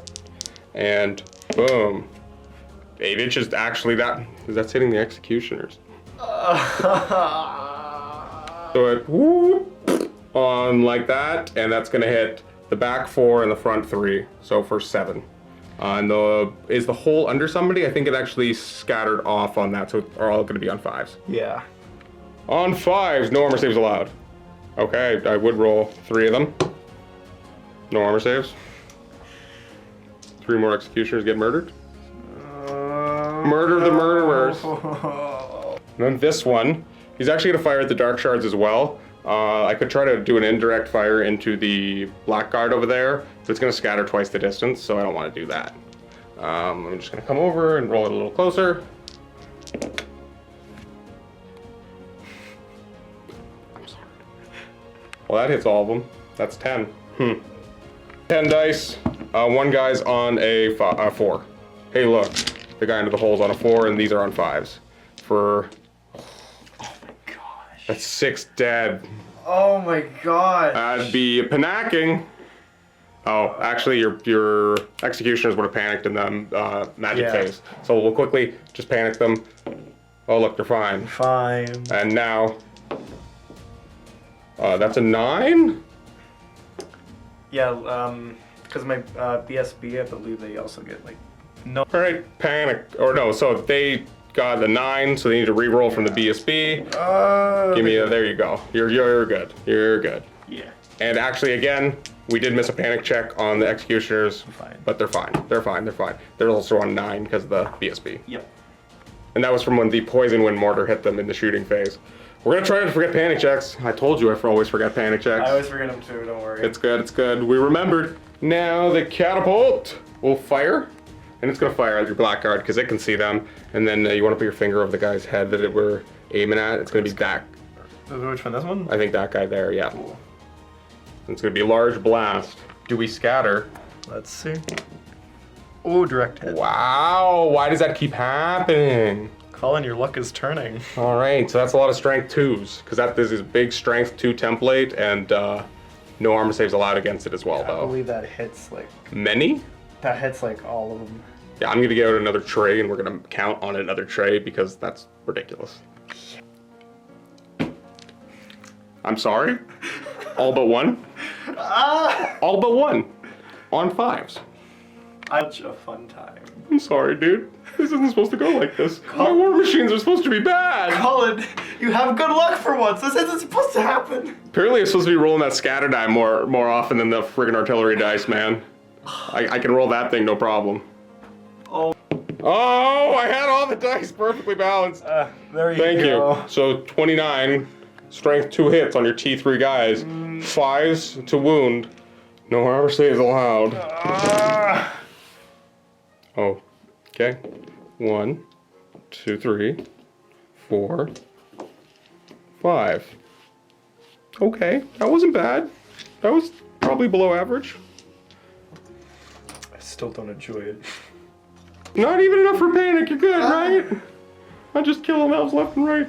Speaker 2: And boom. 8 inches. Actually, that's hitting the executioners. So it whoop on like that, and that's gonna hit the back 4 and the front 3. So for 7. And is the hole under somebody? I think it actually scattered off on that, so are all gonna be on 5s.
Speaker 3: Yeah.
Speaker 2: On 5s, no armor saves allowed. Okay, I would roll 3 of them. No armor saves. 3 more executioners get murdered. Murder the murderers. And then this one, he's actually gonna fire at the dark shards as well. I could try to do an indirect fire into the blackguard over there, but it's gonna scatter twice the distance, so I don't want to do that. I'm just gonna come over and roll it a little closer. Well, that hits all of them. That's 10. 10 dice. One guy's on a 4. Hey, look. The guy under the hole's on a 4, and these are on 5s. For...
Speaker 3: Oh my gosh.
Speaker 2: That's 6 dead.
Speaker 3: Oh my gosh.
Speaker 2: That'd be panacking. Oh, actually, your executioners would have panicked in the magic phase. So we'll quickly just panic them. Oh, look, they're fine.
Speaker 3: Fine.
Speaker 2: And now... that's a 9?
Speaker 3: Yeah, because my BSB, I believe they also get, like, no.
Speaker 2: All right, panic. Or no, so they got the 9, so they need to re-roll from the BSB. Give me a, there you go. You're good. You're good.
Speaker 3: Yeah.
Speaker 2: And actually, again, we did miss a panic check on the executioners, but they're fine. They're fine. They're fine. They're also on 9 because of the BSB.
Speaker 3: Yep.
Speaker 2: And that was from when the poison wind mortar hit them in the shooting phase. We're gonna try to forget panic checks. I told you I always forget panic checks.
Speaker 3: I always forget them too, don't worry.
Speaker 2: It's good, it's good. We remembered. Now the catapult will fire. And it's gonna fire at your blackguard because it can see them. And then you wanna put your finger over the guy's head that we're aiming at. It's gonna be that.
Speaker 3: Which one, this one?
Speaker 2: I think that guy there, yeah. Cool. It's gonna be a large blast. Do we scatter?
Speaker 3: Let's see. Oh, direct hit.
Speaker 2: Wow, why does that keep happening?
Speaker 3: Cullen, your luck is turning.
Speaker 2: All right, so that's a lot of strength 2s, because that is this big strength 2 template, and no armor saves allowed against it as well,
Speaker 3: I
Speaker 2: though.
Speaker 3: believe that hits, like...
Speaker 2: Many?
Speaker 3: That hits, like, all of them.
Speaker 2: Yeah, I'm gonna get out another tray, and we're gonna count on another tray, because that's ridiculous. I'm sorry? All but 1? All but 1. On 5s.
Speaker 3: Such a fun time.
Speaker 2: I'm sorry, dude. This isn't supposed to go like this. My war machines are supposed to be bad.
Speaker 3: Cullen, you have good luck for once. This isn't supposed to happen.
Speaker 2: Apparently, I'm supposed to be rolling that scatter die more often than the friggin' artillery dice, man. I can roll that thing, no problem.
Speaker 3: Oh.
Speaker 2: Oh, I had all the dice perfectly balanced.
Speaker 3: There you
Speaker 2: Thank
Speaker 3: go.
Speaker 2: you. So 29, strength 2 hits on your T3 guys. 5s to wound. No armor saves allowed. Oh, okay. 1, 2, 3, 4, 5. Okay, that wasn't bad. That was probably below average.
Speaker 3: I still don't enjoy it.
Speaker 2: Not even enough for panic, you're good, right? I'm just killing elves left and right.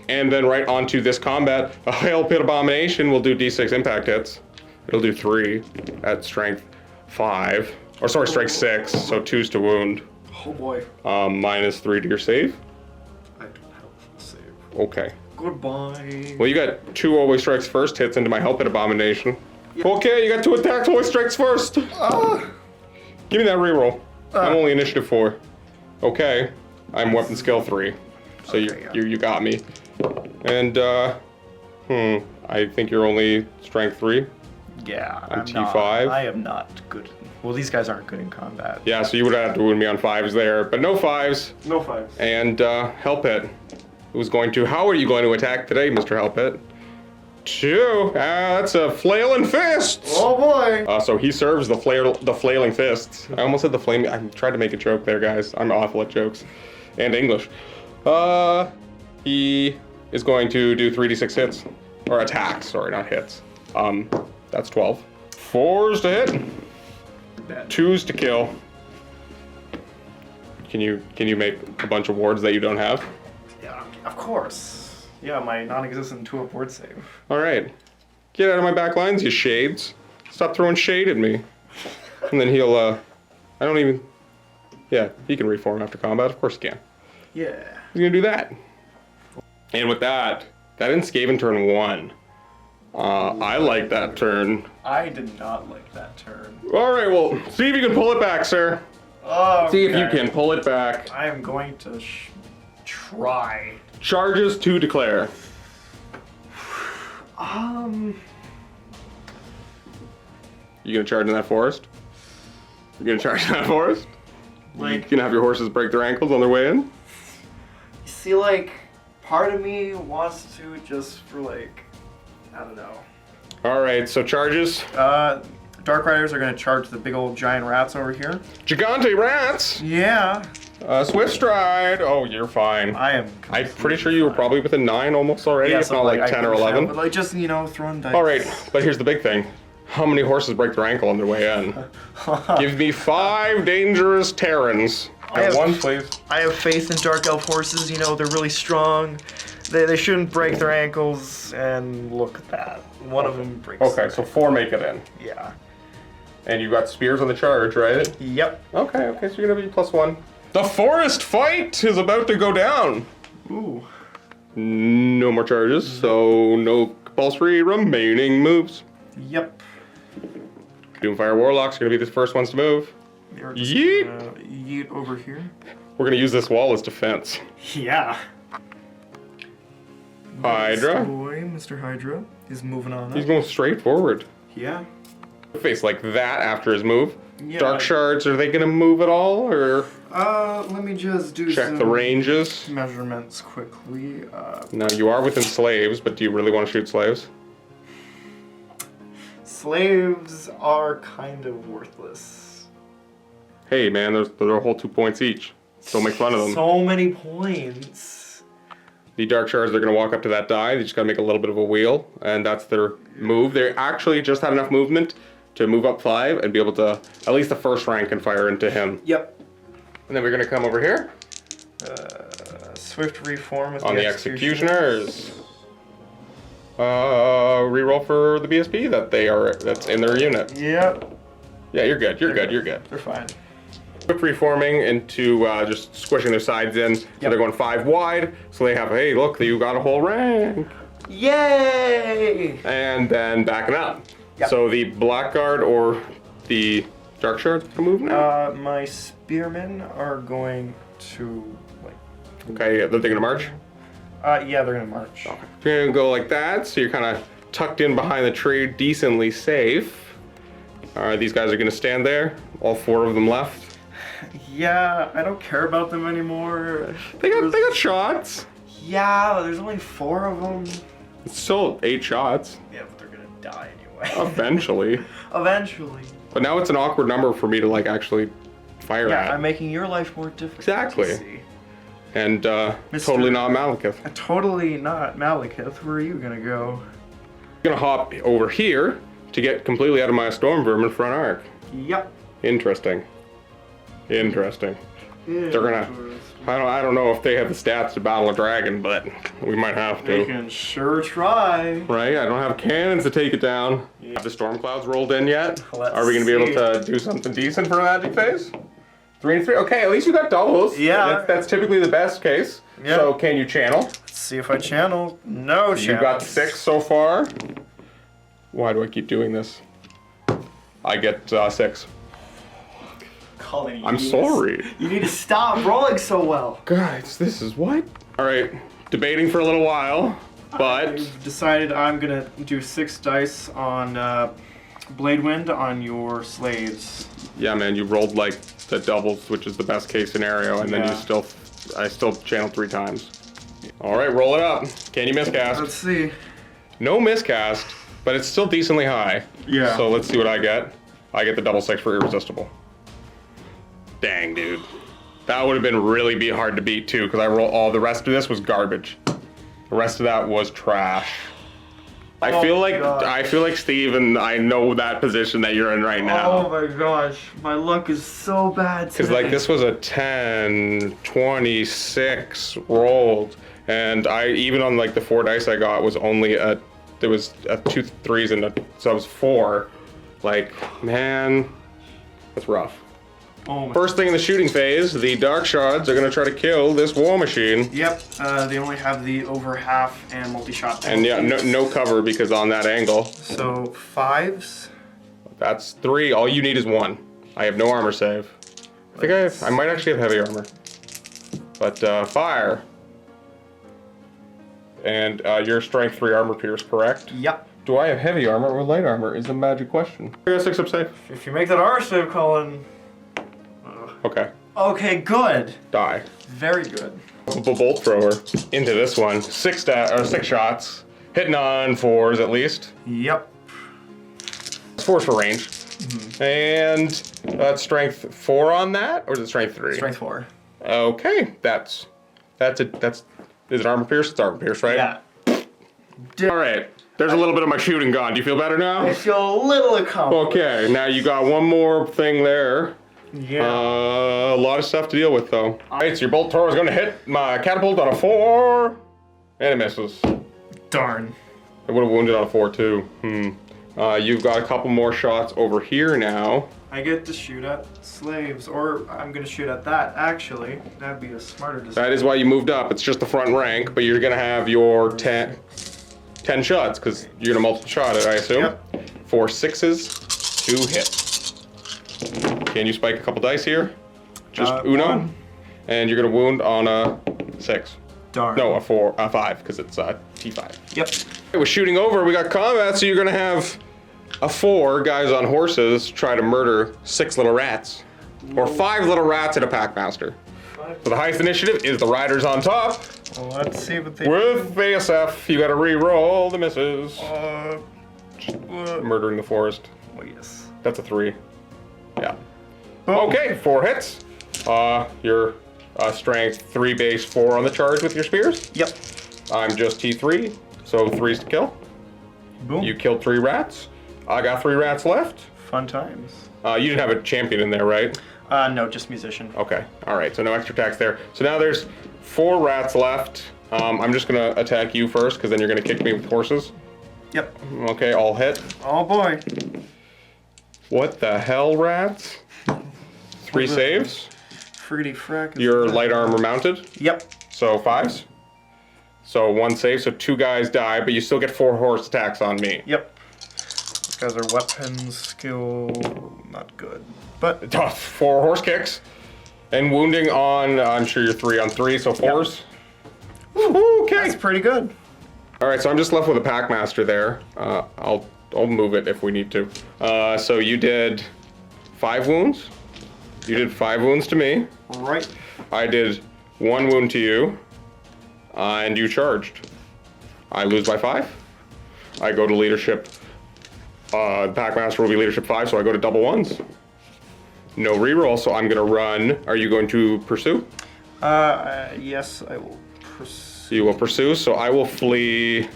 Speaker 2: And then right onto this combat, a Hail Pit Abomination will do D6 impact hits. It'll do 3 at strength 5. Or sorry, strength 6, so 2s to wound.
Speaker 3: Oh boy.
Speaker 2: -3 to your save.
Speaker 3: I don't have a save.
Speaker 2: Okay.
Speaker 3: Goodbye.
Speaker 2: Well, you got 2 always strikes first hits into my Help It Abomination. Yep. Okay, you got 2 attacks, always strikes first. Give me that reroll. I'm only initiative 4. Okay, I'm weapon skill 3. So
Speaker 3: Okay,
Speaker 2: you got me. And I think you're only strength 3.
Speaker 3: Yeah,
Speaker 2: On T5.
Speaker 3: I am not good. Well, these guys aren't good in combat.
Speaker 2: Yeah, so you would have to wound me on 5s there, but no 5s.
Speaker 3: No 5s.
Speaker 2: And Help It. Who's going to? How are you going to attack today, Mr. Help It? 2. That's a flailing fists.
Speaker 3: Oh boy.
Speaker 2: So he serves the flailing fists. I almost said the flaming. I tried to make a joke there, guys. I'm awful at jokes and English. He is going to do 3d6 hits or attacks. Sorry, not hits. That's 12. 4s to hit. 2s to kill. Can you make a bunch of wards that you don't have?
Speaker 3: Yeah, of course. Yeah, my non-existent 2-up ward save.
Speaker 2: All right. Get out of my back lines, you shades. Stop throwing shade at me. And then he'll, I don't even... Yeah, he can reform after combat. Of course he can.
Speaker 3: Yeah.
Speaker 2: He's gonna do that. And with that, that ends Skaven Turn 1. I like that turn.
Speaker 3: I did not like that turn.
Speaker 2: All right, well, see if you can pull it back, sir.
Speaker 3: Oh.
Speaker 2: See if you can pull it back.
Speaker 3: I am going to try.
Speaker 2: Charges to declare. You gonna charge in that forest? You gonna charge in that forest?
Speaker 3: Like,
Speaker 2: You gonna have your horses break their ankles on their way in?
Speaker 3: see, like, part of me wants to just for, like, I don't know.
Speaker 2: All right, so charges.
Speaker 3: Dark Riders are going to charge the big old giant rats over here.
Speaker 2: Gigante rats.
Speaker 3: Yeah.
Speaker 2: Swift stride. Oh, you're fine.
Speaker 3: I am.
Speaker 2: I'm pretty sure you were probably within 9 almost already, if not like 10 or 11.
Speaker 3: But like just throwing dice.
Speaker 2: All right, but here's the big thing. How many horses break their ankle on their way in? Give me 5 dangerous Terrans. And one, please.
Speaker 3: I have faith in Dark Elf horses. They're really strong. They shouldn't break their ankles. And look at that. One of them breaks.
Speaker 2: Okay, so 4 make it in.
Speaker 3: Yeah.
Speaker 2: And you got spears on the charge, right?
Speaker 3: Yep.
Speaker 2: Okay, so you're gonna be +1. The forest fight is about to go down.
Speaker 3: Ooh.
Speaker 2: No more charges, so no compulsory remaining moves.
Speaker 3: Yep.
Speaker 2: Doomfire Warlocks are gonna be the first ones to move. Yeet!
Speaker 3: Yeet over here.
Speaker 2: We're gonna use this wall as defense.
Speaker 3: Yeah.
Speaker 2: Hydra.
Speaker 3: Nice boy, Mr. Hydra is moving on.
Speaker 2: He's going straight forward.
Speaker 3: Yeah.
Speaker 2: Face like that after his move.
Speaker 3: Yeah.
Speaker 2: Dark Shards, are they gonna move at all, or
Speaker 3: Let me just do
Speaker 2: check
Speaker 3: some
Speaker 2: the ranges?
Speaker 3: measurements quickly.
Speaker 2: Now you are within slaves, but do you really want to shoot slaves?
Speaker 3: Slaves are kind of worthless.
Speaker 2: Hey man, they're a whole 2 points each. Don't make fun of them.
Speaker 3: So many points.
Speaker 2: The Dark Shards, they're gonna walk up to that die. They just gotta make a little bit of a wheel, and that's their move. They actually just had enough movement to move up 5 and be able to, at least the first rank can fire into him.
Speaker 3: Yep.
Speaker 2: And then we're gonna come over here.
Speaker 3: Swift reform with
Speaker 2: On the Executioners. Reroll for the BSP that's in their unit.
Speaker 3: Yep.
Speaker 2: Yeah, you're good, you're good.
Speaker 3: They're fine.
Speaker 2: Swift reforming into just squishing their sides in. So they're going 5 wide. So they have, hey, look, you got a whole rank.
Speaker 3: Yay!
Speaker 2: And then backing up.
Speaker 3: Yep.
Speaker 2: So the Blackguard or the Dark Shard can move now?
Speaker 3: My spearmen are going to,
Speaker 2: Okay, they're gonna march?
Speaker 3: yeah, they're gonna march.
Speaker 2: Okay. You're gonna go like that, so you're kind of tucked in behind the tree, decently safe. Alright, these guys are gonna stand there. All 4 of them left.
Speaker 3: Yeah, I don't care about them anymore.
Speaker 2: They got shots.
Speaker 3: Yeah, there's only 4 of them.
Speaker 2: It's still 8 shots.
Speaker 3: Yeah, but they're gonna die anyway.
Speaker 2: Eventually.
Speaker 3: Eventually.
Speaker 2: But now it's an awkward number for me to actually fire at.
Speaker 3: Yeah, I'm making your life more difficult.
Speaker 2: Exactly.
Speaker 3: To see.
Speaker 2: And totally not Malekith.
Speaker 3: Totally not Malekith. Where are you gonna go?
Speaker 2: I'm gonna hop over here to get completely out of my Storm Vermin front arc.
Speaker 3: Yep.
Speaker 2: Interesting. They're gonna. I don't know if they have the stats to battle a dragon, but we might have
Speaker 3: They
Speaker 2: to.
Speaker 3: can sure try.
Speaker 2: Right? I don't have cannons to take it down.
Speaker 3: Yeah.
Speaker 2: Have the storm clouds rolled in yet?
Speaker 3: Let's
Speaker 2: Are we gonna be able
Speaker 3: see.
Speaker 2: to do something decent for a magic phase? 3 and 3. Okay, at least you got doubles.
Speaker 3: Yeah.
Speaker 2: That's typically the best case.
Speaker 3: Yeah.
Speaker 2: So can you channel?
Speaker 3: Let's see if I channel. No channel.
Speaker 2: You got 6 so far. Why do I keep doing this? I get 6.
Speaker 3: Cullen,
Speaker 2: I'm sorry.
Speaker 3: You need to stop rolling so well.
Speaker 2: Guys, this is what? Alright, debating for a little while, but
Speaker 3: I've decided I'm gonna do 6 dice on Blade Wind on your slaves.
Speaker 2: yeah, man, you rolled the doubles, which is the best case scenario, and then
Speaker 3: Yeah.
Speaker 2: I still channeled 3 times. Alright, roll it up. Can you miscast?
Speaker 3: Let's see.
Speaker 2: No miscast, but it's still decently high.
Speaker 3: Yeah.
Speaker 2: So let's see what I get. I get the double 6 for irresistible. Dang, dude. That would have been really hard to beat too, because all the rest of this was garbage. The rest of that was trash. I feel like Steve, and I know that position that you're in right now.
Speaker 3: Oh my gosh, my luck is so bad today.
Speaker 2: Because this was a 10, 26 rolled, and even on the 4 dice I got was only there was 2 3s so it was 4. Man, that's rough.
Speaker 3: Oh my.
Speaker 2: First thing in the shooting phase, the Dark Shards are gonna try to kill this war machine.
Speaker 3: Yep, they only have the over half and multi-shot.
Speaker 2: And yeah, no cover because on that angle.
Speaker 3: So 5s.
Speaker 2: That's 3. All you need is 1. I have no armor save. I think I might actually have heavy armor. But fire. And your strength 3 armor pierce, correct?
Speaker 3: Yep.
Speaker 2: Do I have heavy armor or light armor is a magic question. I got 6 up safe.
Speaker 3: If you make that armor save, Cullen.
Speaker 2: Okay.
Speaker 3: Okay, good.
Speaker 2: Die.
Speaker 3: Very good.
Speaker 2: Bolt thrower into this one. 6 shots. Hitting on 4s at least.
Speaker 3: Yep.
Speaker 2: 4's for range. And that's strength 4 on that? Or is it strength 3?
Speaker 3: Strength 4.
Speaker 2: Okay, that's it. Is it armor pierce? It's armor pierce, right?
Speaker 3: Yeah.
Speaker 2: All right. There's a little bit of my shooting gone. Do you feel better now?
Speaker 3: I feel a little accomplished.
Speaker 2: Okay, now you got one more thing there.
Speaker 3: Yeah.
Speaker 2: A lot of stuff to deal with, though. All right, so your bolt thrower is going to hit my catapult on a 4, and it misses.
Speaker 3: Darn.
Speaker 2: It would have wounded on a 4 too. You've got a couple more shots over here now.
Speaker 3: I get to shoot at slaves, or I'm gonna shoot at that, actually. That'd be a smarter decision.
Speaker 2: That is why you moved up. It's just the front rank, but you're gonna have your 10 shots, because you're gonna multiple shot it, I assume.
Speaker 3: Yep.
Speaker 2: 4 6s, 2 hit. Can you spike a couple dice here? Just uno.
Speaker 3: 1.
Speaker 2: And you're gonna wound on a 6.
Speaker 3: Darn.
Speaker 2: No, a 5, because it's T5.
Speaker 3: Yep.
Speaker 2: With shooting over, we got combat, so you're gonna have a 4 guys on horses try to murder 6 little rats. Or 5 little rats and a packmaster. So the highest initiative is the riders on top.
Speaker 3: Well, let's see what they
Speaker 2: With ASF, you gotta re-roll the misses. Murdering the forest.
Speaker 3: Oh, yes.
Speaker 2: That's a 3. Yeah.
Speaker 3: Oh.
Speaker 2: Okay, 4 hits. Your strength 3 base 4 on the charge with your spears.
Speaker 3: Yep.
Speaker 2: I'm just T3, so 3's to kill.
Speaker 3: Boom.
Speaker 2: You killed 3 rats. I got 3 rats left.
Speaker 3: Fun times.
Speaker 2: You didn't have a champion in there, right?
Speaker 3: No, just musician.
Speaker 2: Okay, all right, so no extra attacks there. So now there's 4 rats left. I'm just gonna attack you first, because then you're gonna kick me with horses.
Speaker 3: Yep.
Speaker 2: Okay, all hit.
Speaker 3: Oh boy.
Speaker 2: What the hell, rats? 3 saves.
Speaker 3: Friggity frack.
Speaker 2: Your light armor mounted,
Speaker 3: Yep.
Speaker 2: so 5s. So 1 save, so 2 guys die, but you still get 4 horse attacks on me.
Speaker 3: Yep. These guys are weapons, skill, not good. But
Speaker 2: 4 horse kicks. And wounding on, I'm sure you're 3 on 3, so 4s.
Speaker 3: Yep.
Speaker 2: Okay.
Speaker 3: That's pretty good.
Speaker 2: All right, so I'm just left with a packmaster there. I'll move it if we need to. So you did 5 wounds. You did 5 wounds to me.
Speaker 3: Right.
Speaker 2: I did 1 wound to you. And you charged. I lose by 5. I go to leadership. Packmaster will be leadership 5, so I go to double 1s. No reroll, so I'm gonna run. Are you going to pursue?
Speaker 3: Yes, I will pursue.
Speaker 2: You will pursue, so I will flee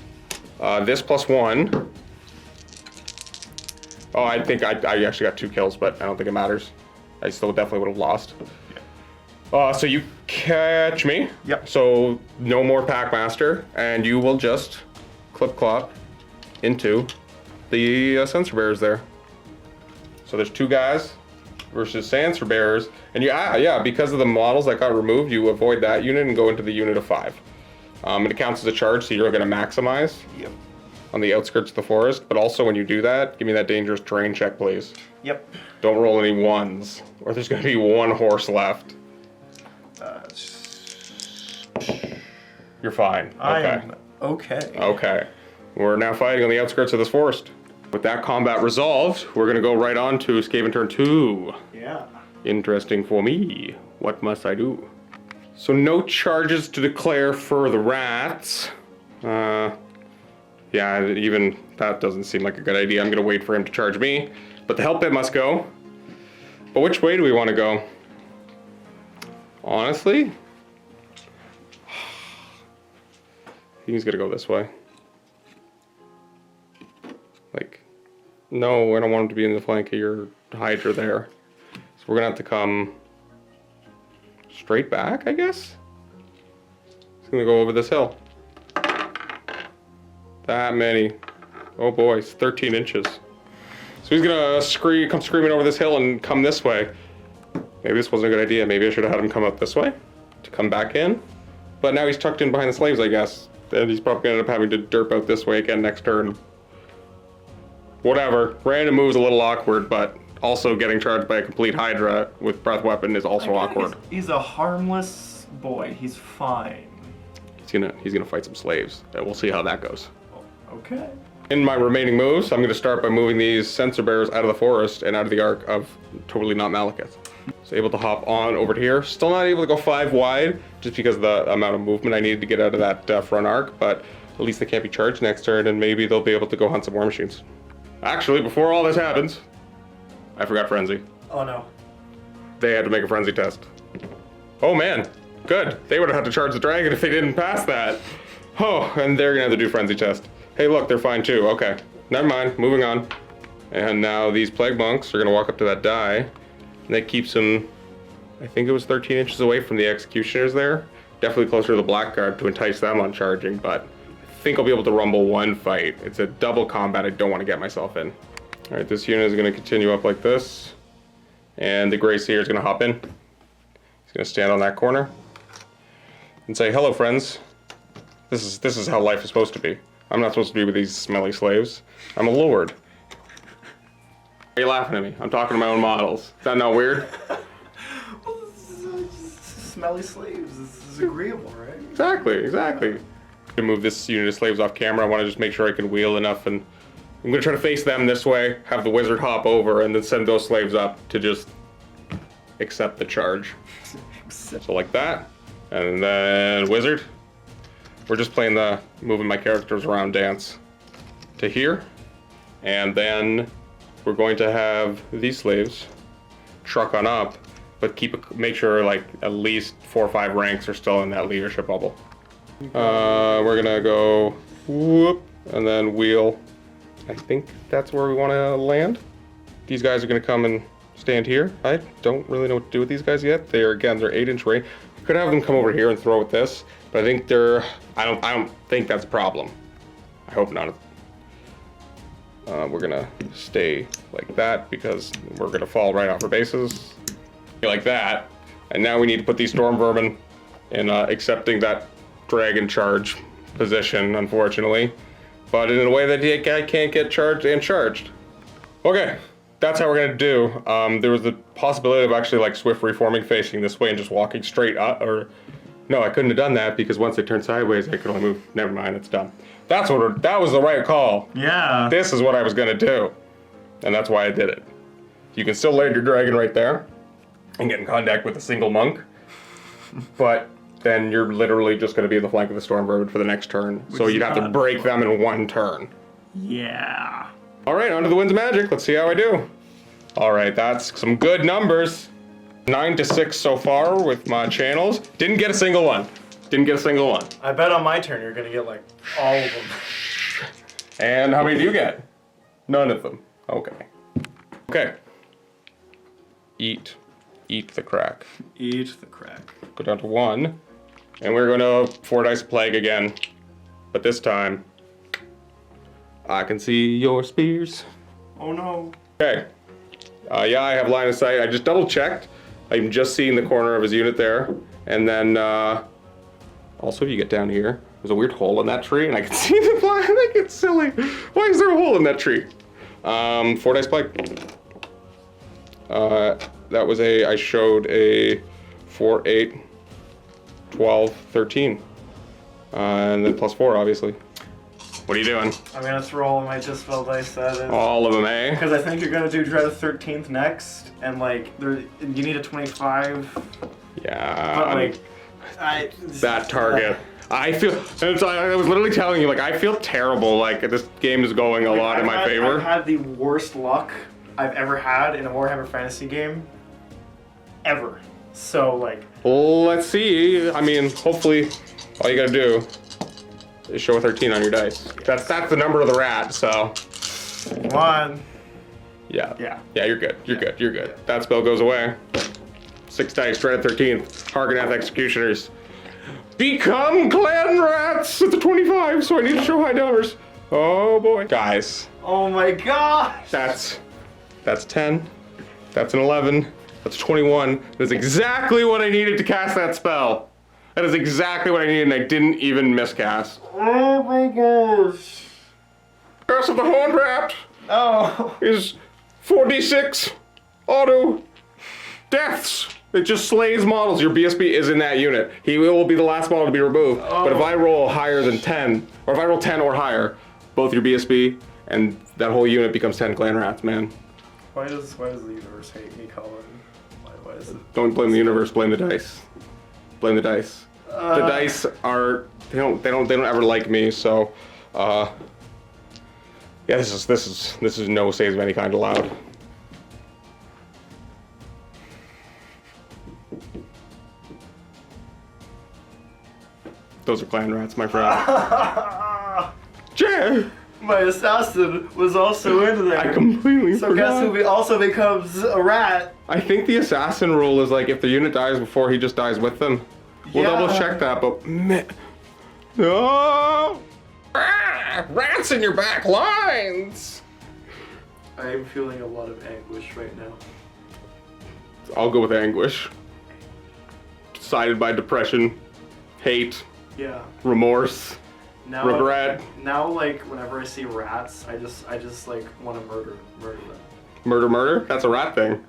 Speaker 2: this +1. Oh, I think I actually got 2 kills, but I don't think it matters. I still definitely would have lost. So you catch me.
Speaker 3: Yep.
Speaker 2: So no more Packmaster, and you will just clip-clop into the Censer Bearers there. So there's 2 guys versus Censer Bearers, and yeah, because of the models that got removed, you avoid that unit and go into the unit of 5. And it counts as a charge, so you're going to maximize.
Speaker 3: Yep.
Speaker 2: On the outskirts of the forest, but also when you do that, give me that dangerous terrain check, please.
Speaker 3: Yep.
Speaker 2: Don't roll any 1s, or there's going to be 1 horse left. You're fine. Okay.
Speaker 3: I'm okay.
Speaker 2: Okay. We're now fighting on the outskirts of this forest. With that combat resolved, we're going to go right on to Skaven Turn 2.
Speaker 3: Yeah.
Speaker 2: Interesting for me. What must I do? So no charges to declare for the rats. Yeah, even that doesn't seem like a good idea. I'm going to wait for him to charge me. But the help bit must go. But which way do we want to go? Honestly? He's going to go this way. Like, no, I don't want him to be in the flank of your Hydra there. So we're going to have to come straight back, I guess? He's going to go over this hill. That many. Oh boy, it's 13 inches. So he's gonna come screaming over this hill and come this way. Maybe this wasn't a good idea. Maybe I should have had him come up this way to come back in. But now he's tucked in behind the slaves, I guess. And he's probably gonna end up having to derp out this way again next turn. Whatever. Random move's a little awkward, but also getting charged by a complete Hydra with breath weapon is also awkward.
Speaker 3: He's a harmless boy. He's fine.
Speaker 2: He's gonna fight some slaves. We'll see how that goes.
Speaker 3: Okay.
Speaker 2: In my remaining moves, I'm going to start by moving these Censer Bearers out of the forest and out of the arc of Totally Not Malekith. So able to hop on over to here. Still not able to go 5 wide, just because of the amount of movement I needed to get out of that front arc, but at least they can't be charged next turn, and maybe they'll be able to go hunt some war machines. Actually, before all this happens, I forgot Frenzy.
Speaker 3: Oh no.
Speaker 2: They had to make a Frenzy test. Oh man, good. They would have had to charge the dragon if they didn't pass that. Oh, and they're gonna have to do frenzy test. Hey, look, they're fine too. Okay, never mind. Moving on. And now these plague monks are gonna walk up to that die, and that keeps them, I think it was 13 inches away from the executioners there. Definitely closer to the blackguard to entice them on charging, but I think I'll be able to rumble one fight. It's a double combat I don't want to get myself in. All right, this unit is gonna continue up like this, and the Gray Seer is gonna hop in. He's gonna stand on that corner and say, "Hello, friends. This is how life is supposed to be. I'm not supposed to be with these smelly slaves. I'm a lord." Why are you laughing at me? I'm talking to my own models. Is that not weird?
Speaker 3: Well, this is smelly slaves. This is agreeable, right?
Speaker 2: Exactly. To move this unit of slaves off camera, I want to just make sure I can wheel enough, and I'm gonna try to face them this way, have the wizard hop over, and then send those slaves up to just accept the charge. So like that, and then wizard. We're just playing the moving my characters around dance to here, and then we're going to have these slaves truck on up, but make sure like at least 4 or 5 ranks are still in that leadership bubble. We're gonna go whoop and then wheel. I think that's where we want to land. These guys are gonna come and stand here. I don't really know what to do with these guys yet. They're 8-inch range. Could have them come over here and throw with this, but I think I don't think that's a problem. I hope not. We're gonna stay like that because we're gonna fall right off our bases. Like that. And now we need to put these storm vermin in accepting that dragon charge position, unfortunately. But in a way that I can't get charged and charged. Okay, that's how we're gonna do. There was the possibility of actually like swift reforming facing this way and just walking straight up, or no, I couldn't have done that because once they turned sideways, I could only move. Never mind, it's done. That was the right call.
Speaker 3: Yeah.
Speaker 2: This is what I was gonna do, and that's why I did it. You can still land your dragon right there and get in contact with a single monk, but then you're literally just gonna be in the flank of the storm vermin for the next turn. So you'd have to break them in one turn.
Speaker 3: Yeah.
Speaker 2: All right, on to the Winds of Magic. Let's see how I do. All right, that's some good numbers. 9-6 so far with my channels. Didn't get a single one.
Speaker 3: I bet on my turn you're gonna get like all of them.
Speaker 2: And how many do you get? None of them. Okay. Eat the crack.
Speaker 3: Eat the crack.
Speaker 2: Go down to 1. And we're gonna 4 dice plague again. But this time, I can see your spears.
Speaker 3: Oh no.
Speaker 2: Okay. Yeah, I have line of sight. I just double checked. I'm just seeing the corner of his unit there. And then, also if you get down here, there's a weird hole in that tree and I can see the fly. I think it's silly. Why is there a hole in that tree? 4 dice plague. I showed a 4, 8, 12, 13. And then +4, obviously. What are you doing?
Speaker 3: I'm gonna throw all of my dispel dice at it.
Speaker 2: All of them, eh?
Speaker 3: Because I think you're gonna do Dread of 13th next, and like you need a 25.
Speaker 2: Yeah.
Speaker 3: But like,
Speaker 2: that target. I was literally telling you, like, I feel terrible. Like, this game is going a lot in my favor.
Speaker 3: I've had the worst luck I've ever had in a Warhammer Fantasy game. Ever. So, like...
Speaker 2: Let's see. I mean, hopefully, all you gotta do is show a 13 on your dice. That's the number of the rat, so...
Speaker 3: 1.
Speaker 2: Yeah.
Speaker 3: Yeah.
Speaker 2: Yeah, you're good. You're good. That spell goes away. 6 dice, Dread 13. Harganath Executioners. Become clan rats at the 25, so I need to show high numbers. Oh boy. Guys.
Speaker 3: Oh my gosh!
Speaker 2: That's 10. That's an 11. That's 21. That's exactly what I needed to cast that spell. That is exactly what I needed, and I didn't even miscast.
Speaker 3: Oh my gosh.
Speaker 2: Curse of the Horned Rat is 4d6 auto deaths. It just slays models. Your BSB is in that unit. He will be the last model to be removed. But if I roll higher than 10, or if I roll 10 or higher, both your BSB and that whole unit becomes 10 clan rats, man.
Speaker 3: Why does the universe hate me, Cullen? Why is it?
Speaker 2: Don't blame the universe, blame the dice. Blame the dice. The dice are they don't ever like me, so yeah, this is no saves of any kind allowed. Those are clan rats, my friend. Jay!
Speaker 3: My assassin was also in there.
Speaker 2: I completely
Speaker 3: So
Speaker 2: forgot.
Speaker 3: guess who also becomes a rat?
Speaker 2: I think the assassin rule is like if the unit dies before, he just dies with them. We'll
Speaker 3: Yeah.
Speaker 2: double check that, but no! Rats in your back lines!
Speaker 3: I am feeling a lot of anguish right now.
Speaker 2: I'll go with anguish. Decided by depression, hate,
Speaker 3: Yeah.
Speaker 2: remorse,
Speaker 3: Now,
Speaker 2: regret.
Speaker 3: Now, like whenever I see rats, I just like want to murder them.
Speaker 2: Murder? That's a rat thing.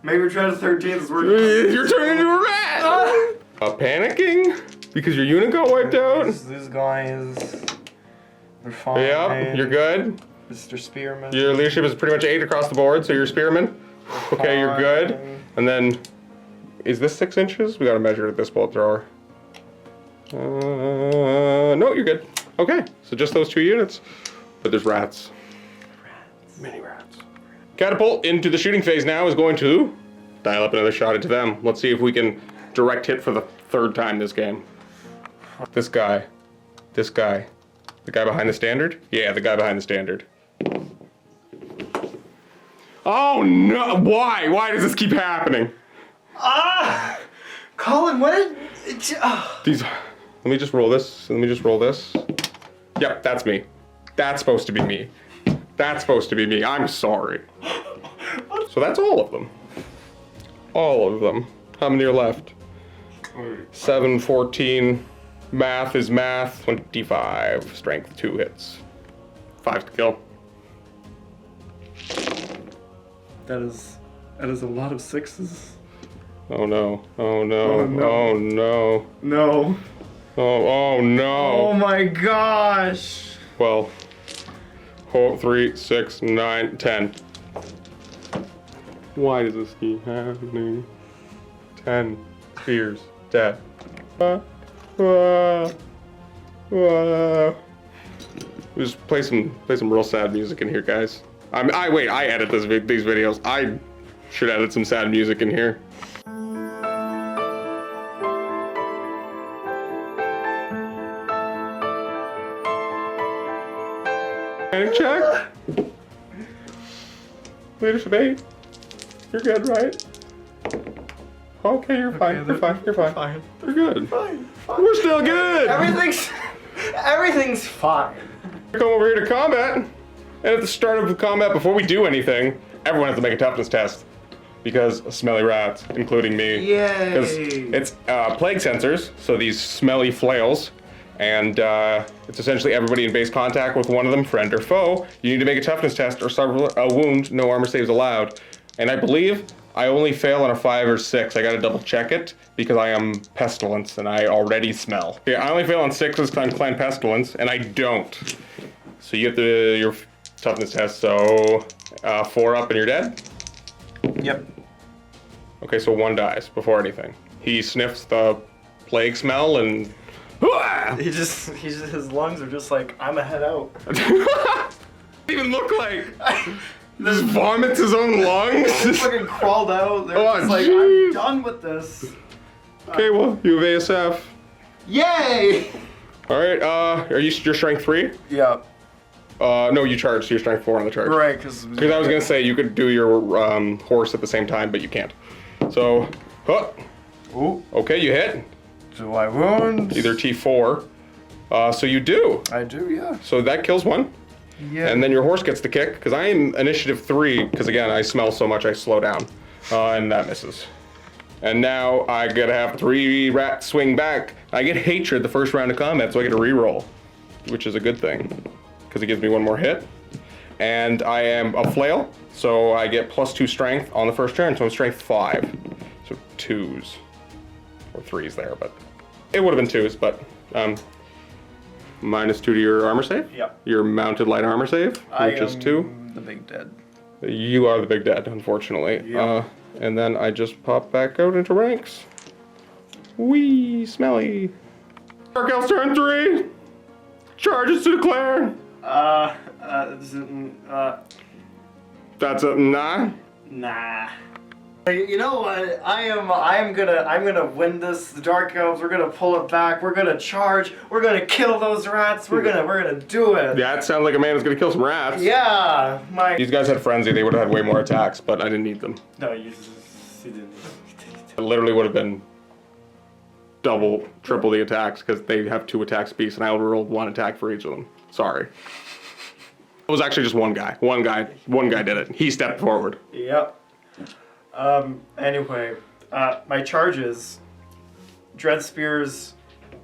Speaker 3: Maybe try the 13th is working.
Speaker 2: You're turning into a rat! Panicking? Because your unit got wiped out?
Speaker 3: These guys, they're fine.
Speaker 2: Yep, you're good.
Speaker 3: Mr. Spearman.
Speaker 2: Your leadership is pretty much 8 across the board, so you're spearman. Okay, you're good. And then, is this 6 inches? We gotta measure it at this bolt thrower. No, you're good. Okay, so just those 2 units. But there's rats. Many rats. Catapult into the shooting phase now is going to dial up another shot into them. Let's see if we can direct hit for the 3rd time this game. This guy. The guy behind the standard? Yeah, the guy behind the standard. Oh no! Why? Why does this keep happening?
Speaker 3: Cullen, what?
Speaker 2: These. Let me just roll this. Yep, that's me. That's supposed to be me. That's supposed to be me. I'm sorry. So that's all of them. All of them. How many are left? 7, 14. Math is math. 25. Strength 2 hits. 5 to kill.
Speaker 3: That is a lot of 6s.
Speaker 2: Oh no. Oh no.
Speaker 3: Oh, no.
Speaker 2: Oh no.
Speaker 3: No.
Speaker 2: Oh no.
Speaker 3: Oh my gosh.
Speaker 2: 12. 3, 6, 9, 10. Why does this keep happening? 10 spears dead. Just play some real sad music in here, guys. I edit these videos. I should edit some sad music in here. Panic check. Leadership 8. You're good, right? Okay, you're fine. You're fine. You're good.
Speaker 3: Fine.
Speaker 2: We're still good.
Speaker 3: Everything's fine.
Speaker 2: Come over here to combat, and at the start of the combat, before we do anything, everyone has to make a toughness test. Because smelly rats, including me.
Speaker 3: Yay!
Speaker 2: Because it's plague sensors, so these smelly flails, and it's essentially everybody in base contact with one of them, friend or foe. You need to make a toughness test or suffer a wound, no armor saves allowed. And I believe I only fail on a 5 or 6. I gotta double check it, because I am pestilence, and I already smell. Yeah, I only fail on 6s because I'm clan pestilence, and I don't. So you get your toughness test, so 4 up and you're dead?
Speaker 3: Yep.
Speaker 2: Okay, so 1 dies before anything. He sniffs the plague smell and...
Speaker 3: His lungs are just like, I'm a head out.
Speaker 2: even look like? Just vomits his own lungs?
Speaker 3: He fucking crawled out. They're
Speaker 2: Oh,
Speaker 3: just like,
Speaker 2: jeez.
Speaker 3: I'm done with this.
Speaker 2: Okay, well, you have ASF.
Speaker 3: Yay!
Speaker 2: Alright, are you your strength 3?
Speaker 3: Yeah.
Speaker 2: No, you charge, so you're strength 4 on the charge.
Speaker 3: Right, because
Speaker 2: Because I was gonna say you could do your horse at the same time, but you can't. So,
Speaker 3: Ooh.
Speaker 2: okay, you hit.
Speaker 3: Do I wound?
Speaker 2: Either T4. So you do.
Speaker 3: I do, yeah.
Speaker 2: So that kills 1.
Speaker 3: Yeah.
Speaker 2: And then your horse gets the kick, because I am initiative 3, because again, I smell so much I slow down. And that misses. And now I gotta have 3 rats swing back. I get hatred the first round of combat, so I get a reroll, which is a good thing, because it gives me 1 more hit. And I am a flail, so I get +2 strength on the first turn, so I'm strength 5. So 2s. Or 3s there, but it would have been 2s, but -2 to your armor save?
Speaker 3: Yep.
Speaker 2: Your mounted light armor save, which is 2.
Speaker 3: The big dead.
Speaker 2: You are the big dead, unfortunately.
Speaker 3: Yep.
Speaker 2: And then I just pop back out into ranks. Wee, smelly. Dark Elves turn 3. Charges to declare.
Speaker 3: That's a
Speaker 2: That's a nah.
Speaker 3: nah. You know what? I'm gonna win this. The Dark Elves. We're gonna pull it back. We're gonna charge. We're gonna kill those rats. We're gonna do it.
Speaker 2: Yeah, it sounds like a man who's gonna kill some rats.
Speaker 3: Yeah,
Speaker 2: These guys had frenzy. They would have had way more attacks, but I didn't need them.
Speaker 3: No, you didn't.
Speaker 2: It literally would have been double, triple the attacks because they have 2 attacks apiece, and I rolled 1 attack for each of them. Sorry. It was actually just one guy. One guy did it. He stepped forward.
Speaker 3: Yep. Anyway, my charges, Dread Spears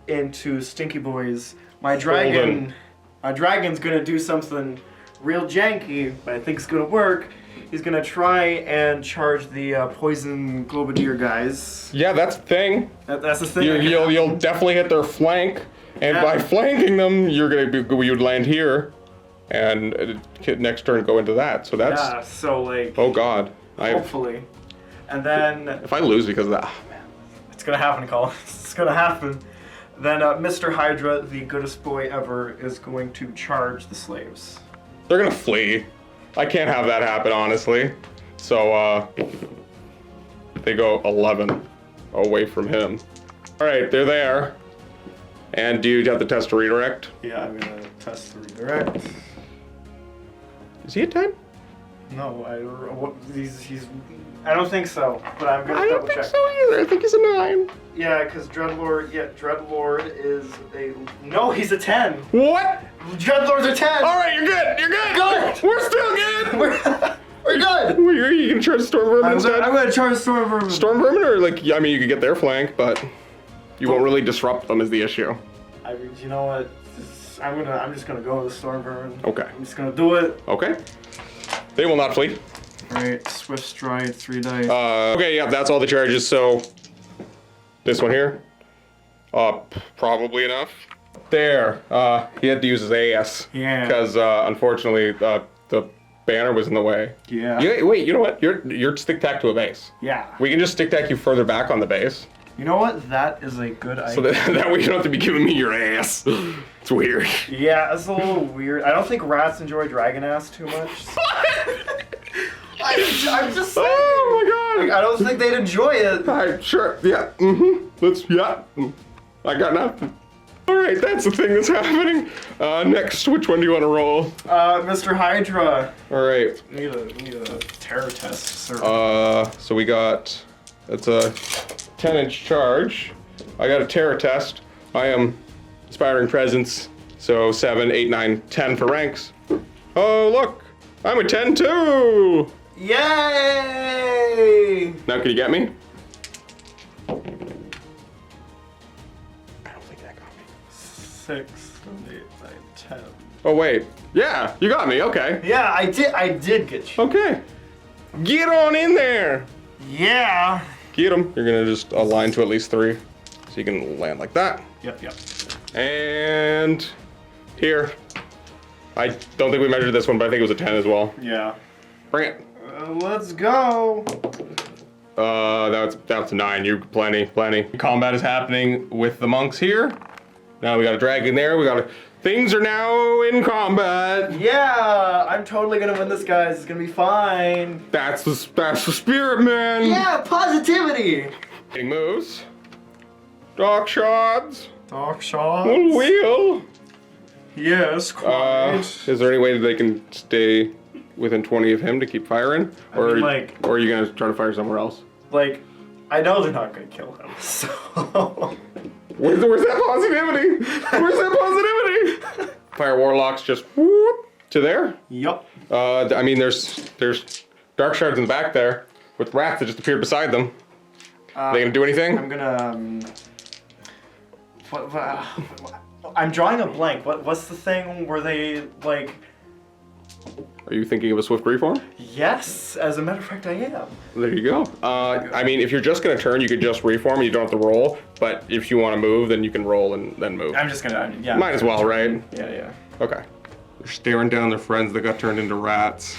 Speaker 3: into Stinky Boys. My dragon's gonna do something real janky, but I think it's gonna work. He's gonna try and charge the poison Globadier guys.
Speaker 2: Yeah, that's the thing.
Speaker 3: That's the thing.
Speaker 2: You'll definitely hit their flank, and by flanking them, you'd land here, and next turn go into that. So that's.
Speaker 3: Yeah. So like.
Speaker 2: Oh God.
Speaker 3: Hopefully. And then.
Speaker 2: If I lose because of that, oh man.
Speaker 3: It's gonna happen, Cullen. It's gonna happen. Then Mr. Hydra, the goodest boy ever, is going to charge the slaves.
Speaker 2: They're gonna flee. I can't have that happen, honestly. So, they go 11 away from him. All right, they're there. And do you have to test to redirect?
Speaker 3: Yeah, I'm gonna test the redirect.
Speaker 2: Is he a 10?
Speaker 3: No, I don't think so, but I'm gonna double check.
Speaker 2: I don't think so either. I think he's a 9.
Speaker 3: Yeah, because Dreadlord is a... No, he's a 10.
Speaker 2: What?
Speaker 3: Dreadlord's a 10.
Speaker 2: All right, you're good. You're good.
Speaker 3: Good.
Speaker 2: We're still good.
Speaker 3: We're good.
Speaker 2: Are you gonna try to Storm Vermin instead?
Speaker 3: I'm gonna charge Storm Vermin.
Speaker 2: Storm Vermin, or like, I mean, you could get their flank, but you won't really disrupt them is the issue.
Speaker 3: You know what? I'm just gonna go with the Storm Vermin.
Speaker 2: Okay.
Speaker 3: I'm just gonna do it.
Speaker 2: Okay. They will not flee.
Speaker 3: Alright, Swift Stride, 3 dice.
Speaker 2: Okay, yeah, that's all the charges, so this one here. Probably enough. There. He had to use his AS.
Speaker 3: Yeah.
Speaker 2: Because unfortunately the banner was in the way.
Speaker 3: Yeah.
Speaker 2: Wait, you know what? You're stick tack to a base.
Speaker 3: Yeah.
Speaker 2: We can just stick tack you further back on the base.
Speaker 3: You know what? That is a good idea.
Speaker 2: So that way you don't have to be giving me your ass. It's weird.
Speaker 3: Yeah, it's a little weird. I don't think rats enjoy dragon ass too much. I'm just saying.
Speaker 2: Oh my God.
Speaker 3: Like, I don't think they'd enjoy it.
Speaker 2: Alright, sure. Yeah. I got nothing. Alright, that's the thing that's happening. Next, which one do you want to roll?
Speaker 3: Mr. Hydra.
Speaker 2: Alright.
Speaker 3: Need a terror test, sir.
Speaker 2: So we got, it's a 10-inch charge. I got a terror test. I am Inspiring Presence. So 7, 8, 9, 10 for ranks. Oh, look. I'm a 10 too.
Speaker 3: Yay!
Speaker 2: Now can you get me? I don't think that got me.
Speaker 3: 6, 7, 8, 9, 10.
Speaker 2: Oh wait. Yeah, you got me. Okay.
Speaker 3: Yeah, I did get you.
Speaker 2: Okay. Get on in there.
Speaker 3: Yeah.
Speaker 2: Get him. You're gonna just align to at least 3. So you can land like that.
Speaker 3: Yep.
Speaker 2: And here. I don't think we measured this one, but I think it was a 10 as well.
Speaker 3: Yeah.
Speaker 2: Bring it.
Speaker 3: Let's go.
Speaker 2: That's 9. You plenty. Combat is happening with the monks here. Now we got a dragon there. Things are now in combat.
Speaker 3: Yeah, I'm totally gonna win this, guys. It's gonna be fine.
Speaker 2: That's the spirit, man.
Speaker 3: Yeah, positivity.
Speaker 2: Hitting moves. Dark shards.
Speaker 3: Dark shards.
Speaker 2: One wheel.
Speaker 3: Yes, quite.
Speaker 2: Is there any way that they can stay within 20 of him to keep firing? Or,
Speaker 3: mean, like,
Speaker 2: or are you gonna try to fire somewhere else?
Speaker 3: Like, I know they're not gonna kill him, so...
Speaker 2: Where's that positivity? Fire warlocks just whoop to there.
Speaker 3: Yup.
Speaker 2: I mean, there's dark shards in the back there with rats that just appeared beside them. Are they gonna do anything?
Speaker 3: I'm gonna... I'm drawing a blank. What's the thing where they, like...
Speaker 2: Are you thinking of a swift reform?
Speaker 3: Yes, as a matter of fact, I am.
Speaker 2: There you go. I mean, if you're just gonna turn, you could just reform and you don't have to roll. But if you want to move, then you can roll and then move.
Speaker 3: I'm just gonna, yeah.
Speaker 2: Might as well, right?
Speaker 3: Yeah.
Speaker 2: Okay. They're staring down their friends that got turned into rats.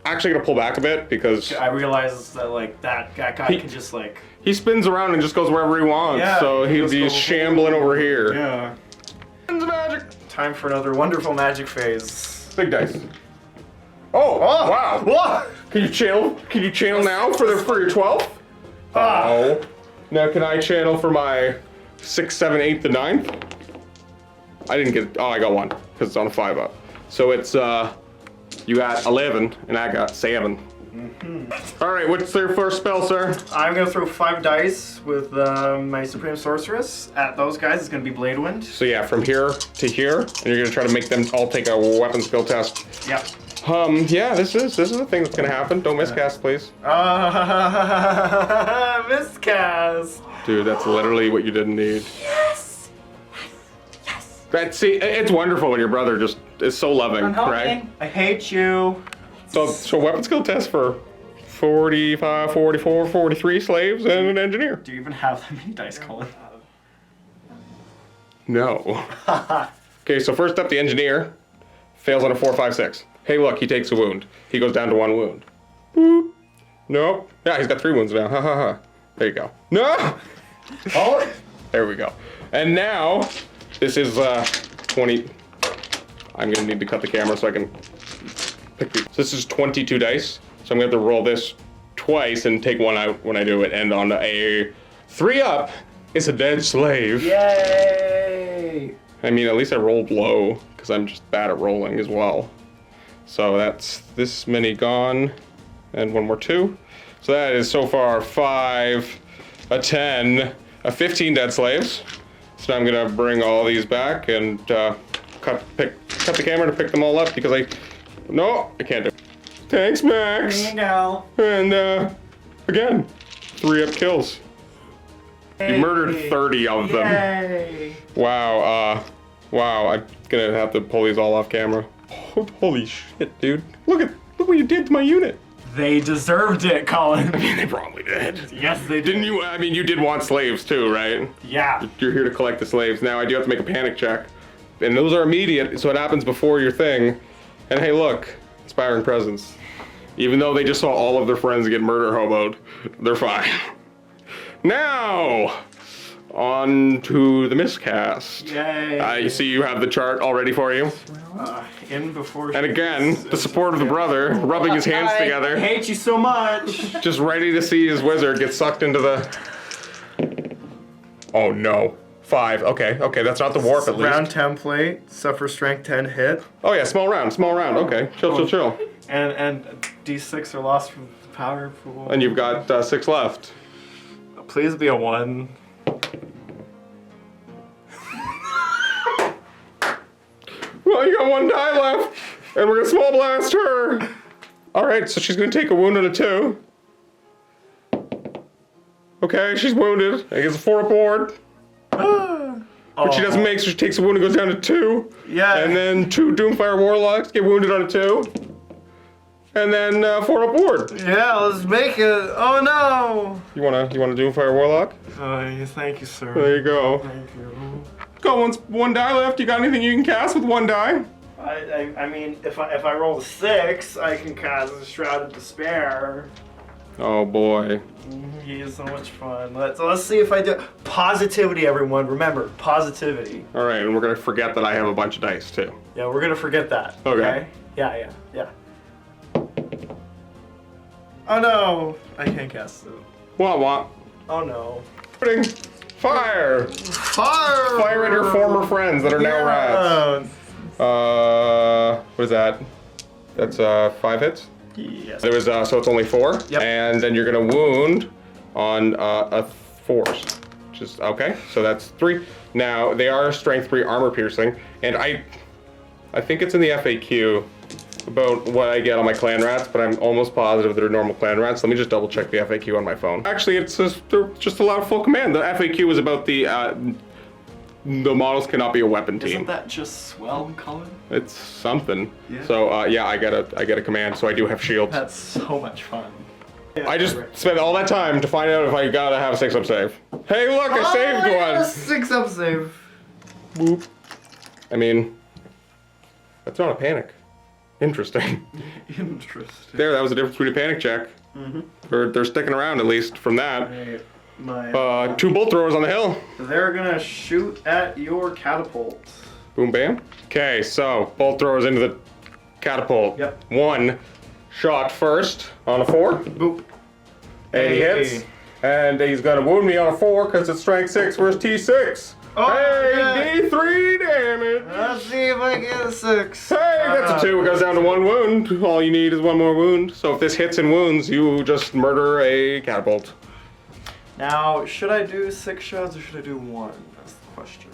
Speaker 2: Actually gonna pull back a bit because...
Speaker 3: I realize that, like, that guy can just, like...
Speaker 2: He spins around and just goes wherever he wants,
Speaker 3: Yeah,
Speaker 2: so he'd be shambling over here.
Speaker 3: Yeah.
Speaker 2: Magic!
Speaker 3: Time for another wonderful magic phase.
Speaker 2: Big dice. Oh, wow.
Speaker 3: What?
Speaker 2: Can you channel now for your 12th? Oh. Now can I channel for my 6th, 7th, 8th, and 9th? I didn't get, I got one, because it's on a 5-up. So it's, you got 11, and I got 7. All right, what's their first spell, sir?
Speaker 3: I'm gonna throw 5 dice with my Supreme Sorceress at those guys. It's gonna be Blade Wind.
Speaker 2: So yeah, from here to here, and you're gonna try to make them all take a weapon skill test.
Speaker 3: Yep.
Speaker 2: Yeah, this is a thing that's gonna happen. Don't miscast, please.
Speaker 3: Miscast.
Speaker 2: Dude, that's literally what you didn't need.
Speaker 4: Yes.
Speaker 2: See, it's wonderful when your brother just is so loving, right?
Speaker 3: I hate you.
Speaker 2: So weapon skill test for 45, 44, 43 slaves and an engineer.
Speaker 3: Do you even have that many dice, Cullen?
Speaker 2: No. Okay, so first up, the engineer fails on a 4, 5, 6. Hey, look, he takes a wound. He goes down to 1 wound. Boop. Nope. Yeah, he's got 3 wounds now. Ha ha ha. There you go. No.
Speaker 3: Oh.
Speaker 2: There we go. And now, this is 20. I'm gonna need to cut the camera so I can pick these. So this is 22 dice. So I'm gonna have to roll this twice and take 1 out when I do it. And on a 3-up, it's a dead slave.
Speaker 3: Yay!
Speaker 2: I mean, at least I rolled low because I'm just bad at rolling as well. So that's this many gone, and 1 more 2. So that is so far 5, a 10, a 15 dead slaves. So now I'm gonna bring all these back and cut the camera to pick them all up because I can't do it. Thanks, Max.
Speaker 3: There you go.
Speaker 2: And again, 3-up kills. You murdered 30 of them.
Speaker 3: Yay!
Speaker 2: Wow, I'm gonna have to pull these all off camera. Holy shit, dude. Look what you did to my unit.
Speaker 3: They deserved it, Cullen.
Speaker 2: I mean, they probably did.
Speaker 3: Yes, they did.
Speaker 2: Didn't you? I mean, you did want slaves too, right?
Speaker 3: Yeah.
Speaker 2: You're here to collect the slaves. Now I do have to make a panic check. And those are immediate, so it happens before your thing. And hey, look, inspiring presence. Even though they just saw all of their friends get murder hoboed, they're fine. Now, on to the miscast.
Speaker 3: Yay.
Speaker 2: You see you have the chart all ready for you.
Speaker 3: In before.
Speaker 2: And again, the support of the brother, rubbing his hands
Speaker 3: I
Speaker 2: together,
Speaker 3: hate you so much.
Speaker 2: just ready to see his wizard get sucked into the... Oh no. 5, okay, that's not the warp at least.
Speaker 3: Round template, suffer strength 10 hit.
Speaker 2: Oh yeah, small round, okay. Chill.
Speaker 3: And D6 are lost from the power pool.
Speaker 2: And you've got 6 left.
Speaker 3: Please be a 1.
Speaker 2: Well, you got 1 die left, and we're gonna small blast her. All right, so she's gonna take a wound on a 2. Okay, she's wounded. I guess a 4-up ward. But she doesn't make, so she takes a wound and goes down to 2.
Speaker 3: Yeah.
Speaker 2: And then 2 Doomfire Warlocks get wounded on a 2. And then 4-up ward.
Speaker 3: Yeah, let's make it. Oh no.
Speaker 2: You wanna Doomfire Warlock?
Speaker 3: Thank you, sir.
Speaker 2: There you go.
Speaker 3: Thank you.
Speaker 2: Got 1 die left. You got anything you can cast with 1 die?
Speaker 3: I mean, if I roll a 6, I can cast a Shroud of Despair.
Speaker 2: Oh boy.
Speaker 3: He is so much fun. Let's see if I do. Positivity, everyone. Remember, positivity.
Speaker 2: All right, and we're gonna forget that I have a bunch of dice too.
Speaker 3: Yeah, we're gonna forget that.
Speaker 2: Okay.
Speaker 3: Yeah. Oh no! I can't cast it.
Speaker 2: Wah.
Speaker 3: Oh no.
Speaker 2: Fire!
Speaker 3: Fire!
Speaker 2: Fire at your former friends that are now rats. What is that? That's 5 hits?
Speaker 3: Yes.
Speaker 2: There was so it's only 4.
Speaker 3: Yep.
Speaker 2: And then you're gonna wound on a 4s. Just okay. So that's 3. Now they are strength 3 armor piercing, and I think it's in the FAQ about what I get on my clan rats, but I'm almost positive they're normal clan rats. Let me just double check the FAQ on my phone. Actually, it's just allowed full command. The FAQ is about the models cannot be a weapon team.
Speaker 3: Isn't that just swell, Cullen?
Speaker 2: It's something.
Speaker 3: Yeah.
Speaker 2: So yeah, I get a command, so I do have shields.
Speaker 3: That's so much fun.
Speaker 2: I just spent all that time to find out if I gotta have a 6-up save. Hey, look, I saved one.
Speaker 3: 6-up save.
Speaker 2: Boop. I mean, that's not a panic. Interesting.
Speaker 3: Interesting.
Speaker 2: There, that was the difference between a panic check. They're sticking around at least from that.
Speaker 3: My
Speaker 2: 2 bolt throwers on the hill.
Speaker 3: They're gonna shoot at your catapult.
Speaker 2: Boom, bam. Okay, so bolt throwers into the catapult.
Speaker 3: Yep.
Speaker 2: One shot first on a 4.
Speaker 3: Boop.
Speaker 2: And he
Speaker 3: Hey.
Speaker 2: hits. And he's gonna wound me on a 4 because it's strength 6 versus T6.
Speaker 3: Oh,
Speaker 2: hey,
Speaker 3: yeah.
Speaker 2: D3 damage.
Speaker 3: Let's see if I get a 6.
Speaker 2: Hey, that's a 2. It goes down to 1 wound. All you need is 1 more wound. So if this hits and wounds, you just murder a catapult.
Speaker 3: Now, should I do 6 shots or should I do 1? That's the question.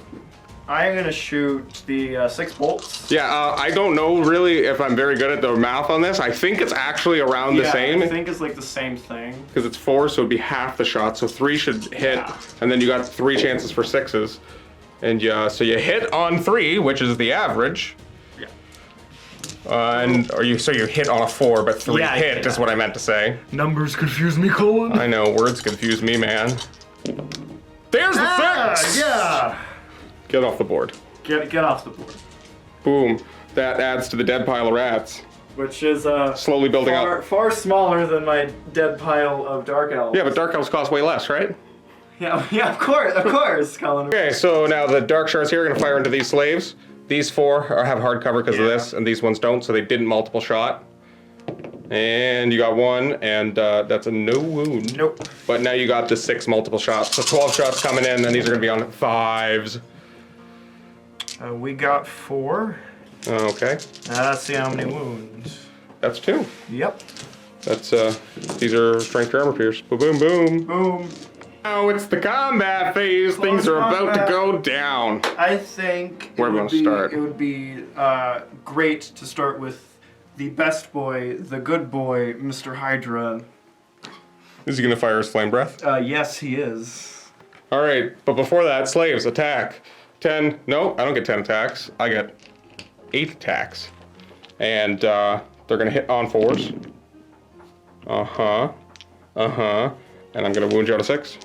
Speaker 3: I'm gonna shoot the 6 bolts.
Speaker 2: Yeah, I don't know really if I'm very good at the math on this. I think it's actually around the same.
Speaker 3: I think it's like the same thing.
Speaker 2: Because it's 4, so it'd be half the shot. So 3 should hit,
Speaker 3: Yeah.
Speaker 2: and then you got 3 chances for 6s. And so you hit on 3, which is the average.
Speaker 3: Yeah.
Speaker 2: So you hit on a 4, but 3
Speaker 3: Yeah,
Speaker 2: hit is what I meant to say.
Speaker 3: Numbers confuse me, Cullen.
Speaker 2: I know, words confuse me, man. There's the 6!
Speaker 3: Yeah.
Speaker 2: Get off the board.
Speaker 3: Get off the board.
Speaker 2: Boom. That adds to the dead pile of rats.
Speaker 3: Which is
Speaker 2: Slowly building up.
Speaker 3: far smaller than my dead pile of Dark Elves.
Speaker 2: Yeah, but Dark Elves cost way less, right?
Speaker 3: Yeah, of course, Cullen.
Speaker 2: Okay, so now the Dark Shards here are going to fire into these slaves. These 4 have hard cover because of
Speaker 3: Yeah.
Speaker 2: this, and these ones don't, so they didn't multiple shot. And you got 1, and that's a no wound.
Speaker 3: Nope.
Speaker 2: But now you got the 6 multiple shots. So 12 shots coming in, and these are going to be on 5s.
Speaker 3: We got 4.
Speaker 2: Okay,
Speaker 3: Let's see how many wounds.
Speaker 2: that's 2.
Speaker 3: Yep.
Speaker 2: That's, these are strength armor pierce. Boom, boom, boom.
Speaker 3: Boom.
Speaker 2: Now it's the combat phase. Things are about to go down.
Speaker 3: I think
Speaker 2: Where do we want to start?
Speaker 3: It would be great to start with the best boy, the good boy, Mr. Hydra.
Speaker 2: Is he going to fire his flame breath?
Speaker 3: Yes, he is.
Speaker 2: All right, but before that, slaves, attack. 10, no, I don't get 10 attacks. I get 8 attacks. And they're gonna hit on 4s. Uh-huh. And I'm gonna wound you on a 6.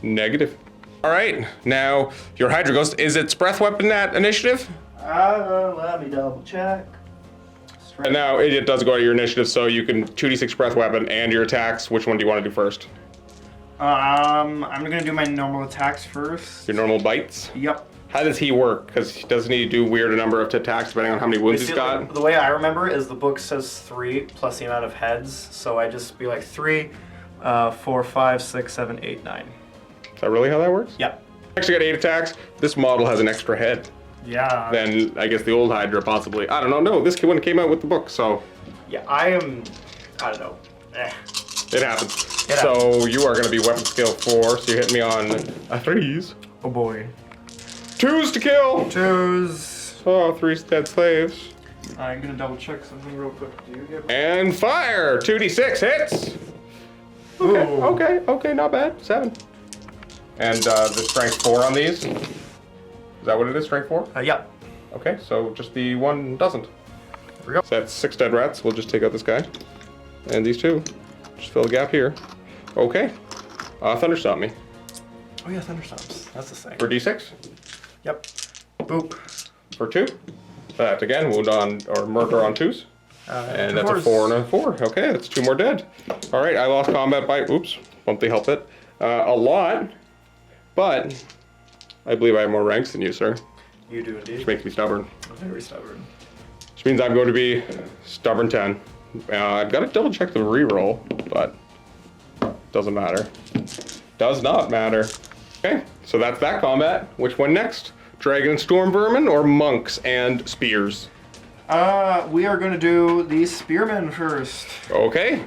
Speaker 2: Negative. All right, now your Hydra Ghost, is its breath weapon at initiative?
Speaker 3: Let me double check.
Speaker 2: And now it does go to your initiative, so you can 2d6 breath weapon and your attacks. Which one do you want to do first?
Speaker 3: I'm gonna do my normal attacks first.
Speaker 2: Your normal bites?
Speaker 3: Yep.
Speaker 2: How does he work? Because doesn't he do weird number of attacks depending on how many wounds he's got?
Speaker 3: The way I remember is the book says 3 plus the amount of heads, so I just be like 3, 4, 5, 6, 7, 8, 9.
Speaker 2: Is that really how that works?
Speaker 3: Yep.
Speaker 2: Actually got 8 attacks. This model has an extra head
Speaker 3: Yeah.
Speaker 2: than, I guess, the old Hydra possibly. I don't know. No, this one came out with the book, so
Speaker 3: Yeah, I don't know.
Speaker 2: it happens.
Speaker 3: It
Speaker 2: So you are going to be weapon skill 4, so you hit me on a 3s.
Speaker 3: Oh boy.
Speaker 2: 2s to kill!
Speaker 3: 2s.
Speaker 2: Oh, 3 dead slaves.
Speaker 3: I'm gonna double check something real quick. Do you get?
Speaker 2: And fire! 2d6 hits! Okay, not bad. 7. And the strength 4 on these. Is that what it is, strength 4?
Speaker 3: Yep.
Speaker 2: Okay, so just the one doesn't.
Speaker 3: There we go.
Speaker 2: So that's 6 dead rats. We'll just take out this guy. And these 2. Just fill the gap here. Okay. Thunderstomp me.
Speaker 3: Oh yeah, thunderstorms. That's the thing.
Speaker 2: For d6.
Speaker 3: Yep. Boop.
Speaker 2: For 2. That again, wound on, or murder on 2s. And
Speaker 3: 2
Speaker 2: that's a 4 and a 4. Okay, that's 2 more dead. Alright, I lost combat by, oops, bumped the help it. A lot, but I believe I have more ranks than you, sir.
Speaker 3: You do
Speaker 2: Which
Speaker 3: indeed.
Speaker 2: makes me stubborn.
Speaker 3: Very stubborn.
Speaker 2: Which means I'm going to be stubborn 10. I've got to double check the reroll, but doesn't matter. Does not matter. Okay, so that's that combat. Which one next? Dragon and Storm Vermin or Monks and Spears?
Speaker 3: We are gonna do the spearmen first.
Speaker 2: Okay.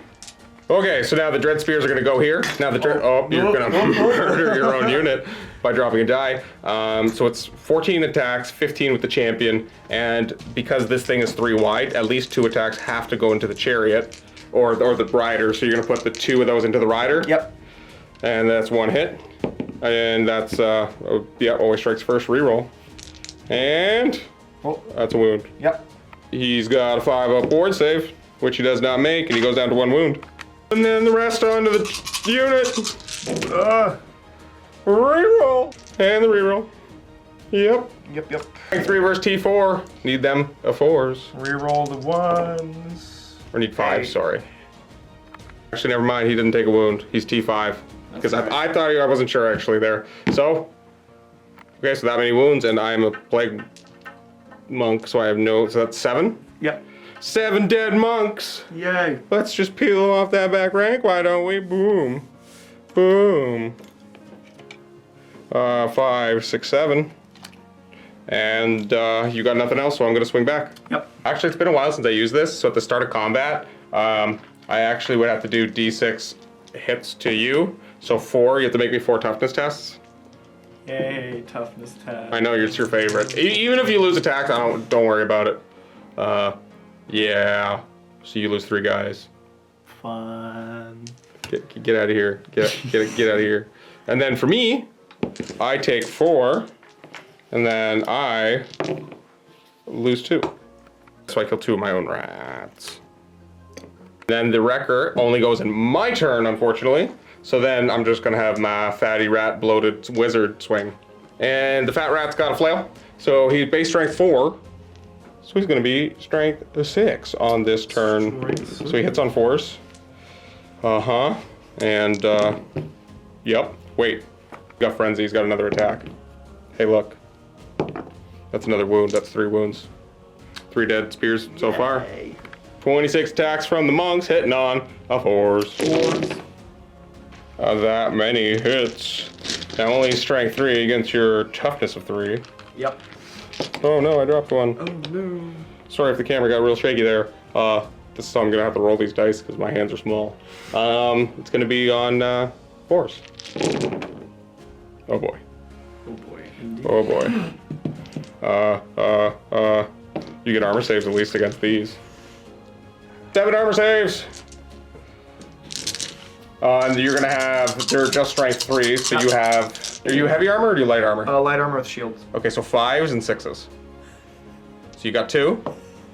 Speaker 2: Okay, so now the Dread Spears are gonna go here. Now the Dread, you're gonna murder your own unit by dropping a die. So it's 14 attacks, 15 with the champion, and because this thing is 3 wide, at least 2 attacks have to go into the chariot or the rider. So you're gonna put the 2 of those into the rider.
Speaker 3: Yep.
Speaker 2: And that's 1 hit. And that's, yeah, always strikes first, reroll. And
Speaker 3: Oh.
Speaker 2: that's a wound.
Speaker 3: Yep.
Speaker 2: He's got a 5 up board save, which he does not make, and he goes down to 1 wound. And then the rest onto the unit. Reroll. And the reroll. Yep.
Speaker 3: Yep.
Speaker 2: 3 versus T4. Need them a 4s.
Speaker 3: Reroll the 1s.
Speaker 2: Or need 5,
Speaker 3: Hey.
Speaker 2: sorry. Actually, never mind. He didn't take a wound. He's T5. Because
Speaker 3: right.
Speaker 2: I thought I wasn't sure actually there. So, okay, so that many wounds, and I'm a plague monk, so I have no. So that's 7.
Speaker 3: Yep.
Speaker 2: 7 dead monks.
Speaker 3: Yay.
Speaker 2: Let's just peel them off that back rank, why don't we? Boom. Boom. 5, 6, 7. And you got nothing else, so I'm gonna swing back.
Speaker 3: Yep.
Speaker 2: Actually, it's been a while since I used this, so at the start of combat, I actually would have to do D6 hits to you. So 4, you have to make me 4 toughness tests.
Speaker 3: Yay, toughness test.
Speaker 2: I know it's your favorite. Even if you lose attacks, don't worry about it. Yeah. So you lose 3 guys.
Speaker 3: Fun.
Speaker 2: Get out of here. Get out of here. And then for me, I take 4, and then I lose 2. So I kill 2 of my own rats. Then the wrecker only goes in my turn, unfortunately. So then I'm just gonna have my fatty rat bloated wizard swing. And the fat rat's got a flail. So he's base strength 4. So he's gonna be strength 6 on this turn. So he hits on 4s. Uh-huh. And yep. Wait. Got frenzy, he's got another attack. Hey, look. That's another wound, that's 3 wounds. 3 dead spears so far. 26 attacks from the monks, hitting on a 4s. That many hits. Now only strength 3 against your toughness of 3.
Speaker 3: Yep.
Speaker 2: Oh no, I dropped one.
Speaker 3: Oh no.
Speaker 2: Sorry if the camera got real shaky there. This is how I'm gonna have to roll these dice because my hands are small. It's gonna be on 4s. Oh boy.
Speaker 3: Oh boy. Indeed.
Speaker 2: Oh boy. You get armor saves at least against these. 7 armor saves! And you're gonna have, they're just strength 3, so you have, are you heavy armor or do you light armor?
Speaker 3: Light armor with shields.
Speaker 2: Okay, so 5s and 6s. So you got 2.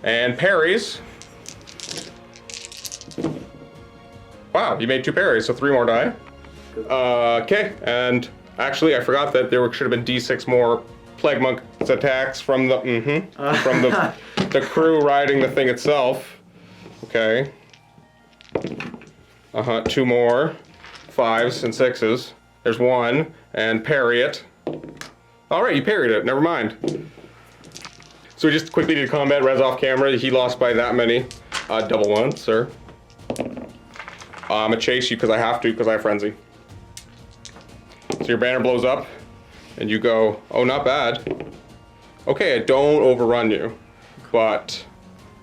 Speaker 2: And parries. Wow, you made 2 parries, so 3 more die. Okay, and actually I forgot that there should have been D6 more Plague Monk's attacks from the, from the crew riding the thing itself. Okay. 2 more 5s and 6s. There's 1, and parry it. All right, you parried it. Never mind. So we just quickly did combat, res off camera. He lost by that many. Double 1, sir. I'm gonna chase you because I have to, because I have frenzy. So your banner blows up, and you go, oh, not bad. Okay, I don't overrun you, but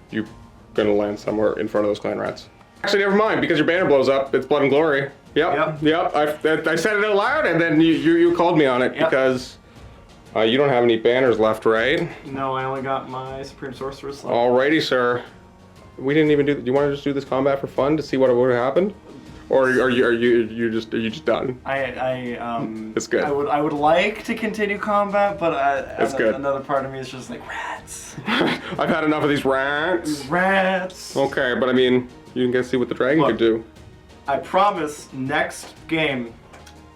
Speaker 2: you're gonna land somewhere in front of those clan rats. Actually, never mind, because your banner blows up, it's blood and glory. Yep. I said it out loud, and then you called me on it, because you don't have any banners left, right?
Speaker 3: No, I only got my Supreme Sorceress left.
Speaker 2: Alrighty, sir. We didn't even do you want to just do this combat for fun to see what would have happened? Or are you just done? It's good.
Speaker 3: I would like to continue combat, but
Speaker 2: it's good.
Speaker 3: Another part of me is just like rats.
Speaker 2: I've had enough of these rats.
Speaker 3: Rats.
Speaker 2: Okay, but I mean, you can get to see what the dragon could do.
Speaker 3: I promise next game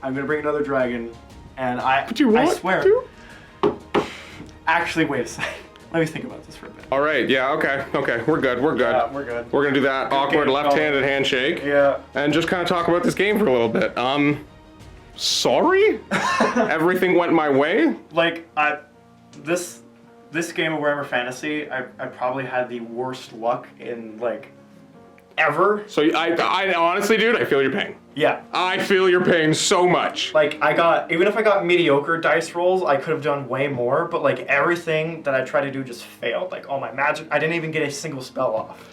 Speaker 3: I'm gonna bring another dragon, and I swear. Actually, wait a second. Let me think about this for a bit.
Speaker 2: All right. Yeah. Okay. We're good.
Speaker 3: Yeah, we're good.
Speaker 2: We're gonna do that awkward left-handed handshake.
Speaker 3: Yeah.
Speaker 2: And just kind of talk about this game for a little bit. Sorry. Everything went my way.
Speaker 3: Like this game of Warhammer Fantasy, I probably had the worst luck in like ever.
Speaker 2: So I honestly, dude, I feel your pain.
Speaker 3: Yeah.
Speaker 2: I feel your pain so much.
Speaker 3: Like even if I got mediocre dice rolls, I could have done way more, but like everything that I tried to do just failed. Like all my magic, I didn't even get a single spell off.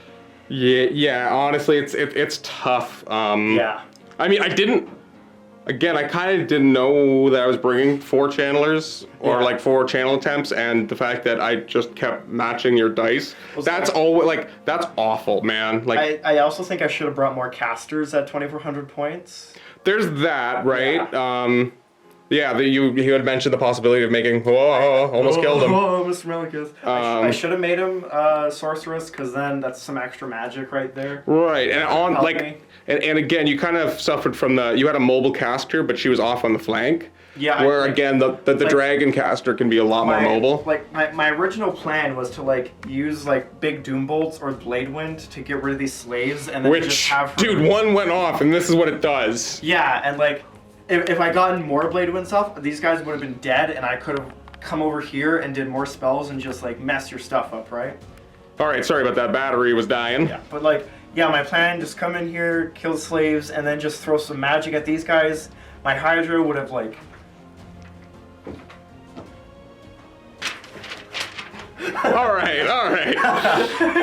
Speaker 2: Yeah, honestly, it's tough.
Speaker 3: Yeah.
Speaker 2: I mean, I kind of didn't know that I was bringing 4 channelers or like 4 channel attempts, and the fact that I just kept matching your dice, that's awful, man. Like
Speaker 3: I also think I should have brought more casters at 2,400 points.
Speaker 2: There's that, right? Yeah. You had mentioned the possibility of making. Almost killed him.
Speaker 3: Oh, Mr. Melikis. I should have made him sorceress, because then that's some extra magic right there.
Speaker 2: Right, and And again, you kind of suffered from you had a mobile caster, but she was off on the flank.
Speaker 3: Yeah.
Speaker 2: Where again, the dragon caster can be a lot more mobile.
Speaker 3: Like my original plan was to like use like big doom bolts or blade wind to get rid of these slaves, and then just have her.
Speaker 2: Dude, one went off, and this is what it does.
Speaker 3: Yeah, and like if I gotten more blade wind stuff, these guys would have been dead, and I could have come over here and did more spells and just like mess your stuff up, right?
Speaker 2: All right, sorry about that. Battery was dying.
Speaker 3: Yeah, but like, yeah, my plan, just come in here, kill slaves, and then just throw some magic at these guys. My Hydra would have like...
Speaker 2: All right.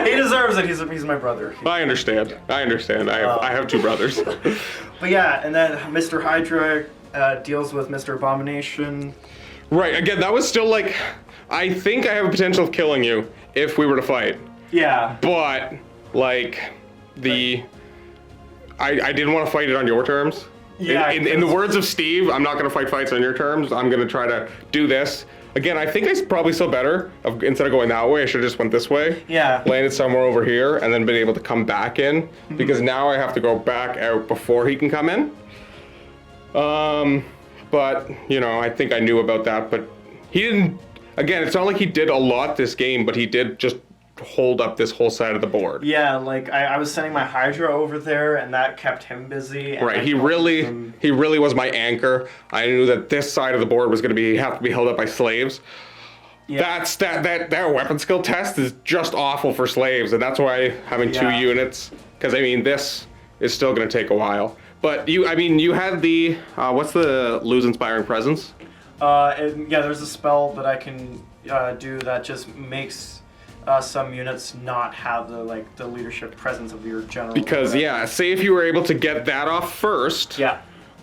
Speaker 3: He deserves it, he's my brother.
Speaker 2: I understand. I have two brothers.
Speaker 3: But yeah, and then Mr. Hydra deals with Mr. Abomination.
Speaker 2: Right, again, that was still like, I think I have a potential of killing you if we were to fight.
Speaker 3: Yeah.
Speaker 2: But, like, I didn't want to fight it on your terms.
Speaker 3: Yeah.
Speaker 2: In the words of Steve, I'm not going to fight fights on your terms. I'm going to try to do this. Again, I think I probably still better. Instead of going that way, I should have just went this way.
Speaker 3: Yeah.
Speaker 2: Landed somewhere over here, and then been able to come back in. Mm-hmm. Because now I have to go back out before he can come in. But, you know, I think I knew about that. But he didn't... Again, it's not like he did a lot this game, but he did just hold up this whole side of the board.
Speaker 3: Yeah, like I was sending my Hydra over there, and that kept him busy. And
Speaker 2: right, he really was my anchor. I knew that this side of the board was going to have to be held up by slaves. Yeah. That weapon skill test is just awful for slaves, and that's why having two units. Because I mean, this is still going to take a while. But you had the what's the lose inspiring presence?
Speaker 3: There's a spell that I can do that just makes some units not have the leadership presence of your general.
Speaker 2: Because say if you were able to get that off first,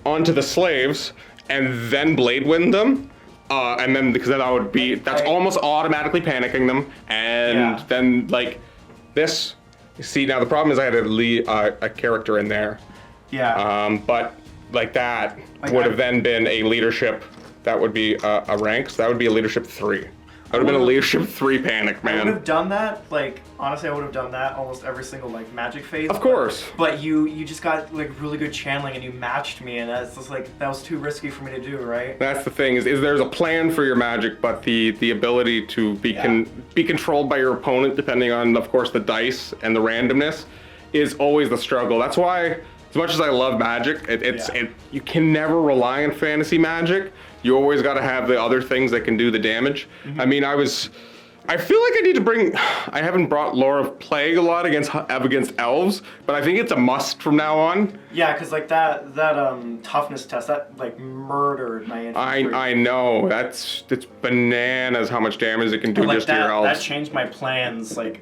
Speaker 2: onto the slaves, and then blade wind them, and then because that would be almost automatically panicking them, and then like this. See, now the problem is I had a character in there.
Speaker 3: Yeah.
Speaker 2: But like that would have then been a leadership. That would be a rank. So that would be a leadership 3. I would have been a leadership 3 panic, man.
Speaker 3: I would have done that, like, honestly, I would have done that almost every single, like, magic phase.
Speaker 2: Of course.
Speaker 3: But you just got, like, really good channeling and you matched me, and that's just, like, that was too risky for me to do, right?
Speaker 2: That's the thing, is there's a plan for your magic, but the ability to be controlled by your opponent, depending on, of course, the dice and the randomness, is always the struggle. That's why, as much as I love magic, you can never rely on fantasy magic. You always got to have the other things that can do the damage. Mm-hmm. I mean, I feel like I need to bring... I haven't brought Lore of Plague a lot against elves, but I think it's a must from now on.
Speaker 3: Yeah, because like that toughness test, that like murdered my infantry.
Speaker 2: I know. It's bananas how much damage it can do just to your elves.
Speaker 3: That changed my plans like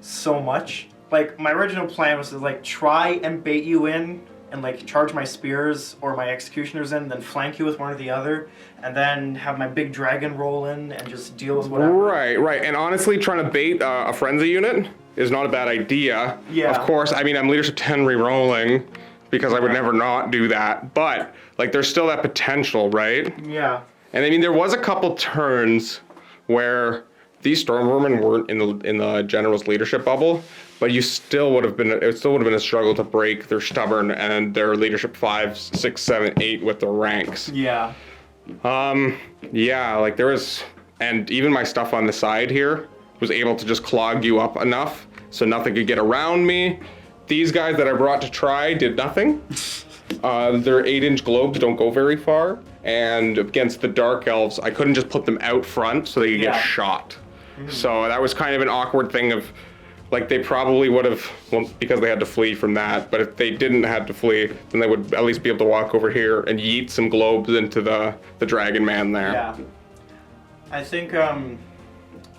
Speaker 3: so much. Like my original plan was to like try and bait you in and like charge my spears or my executioners in, then flank you with one or the other, and then have my big dragon roll in and just deal with whatever.
Speaker 2: Right. And honestly, trying to bait a frenzy unit is not a bad idea.
Speaker 3: Yeah.
Speaker 2: Of course, I mean, I'm leadership 10 re-rolling because I would never not do that, but like there's still that potential, right?
Speaker 3: Yeah.
Speaker 2: And I mean, there was a couple turns where these Stormvermin weren't in the general's leadership bubble, but it still would have been a struggle to break their stubborn and their leadership 5, 6, 7, 8 with their ranks.
Speaker 3: Yeah.
Speaker 2: Like there was, and even my stuff on the side here was able to just clog you up enough so nothing could get around me. These guys that I brought to try did nothing. Their 8-inch globes don't go very far, and against the Dark Elves, I couldn't just put them out front so they could get shot. Mm-hmm. So that was kind of an awkward thing of, like they probably would have, well, because they had to flee from that, but if they didn't have to flee, then they would at least be able to walk over here and yeet some globes into the Dragon Man there.
Speaker 3: Yeah. I think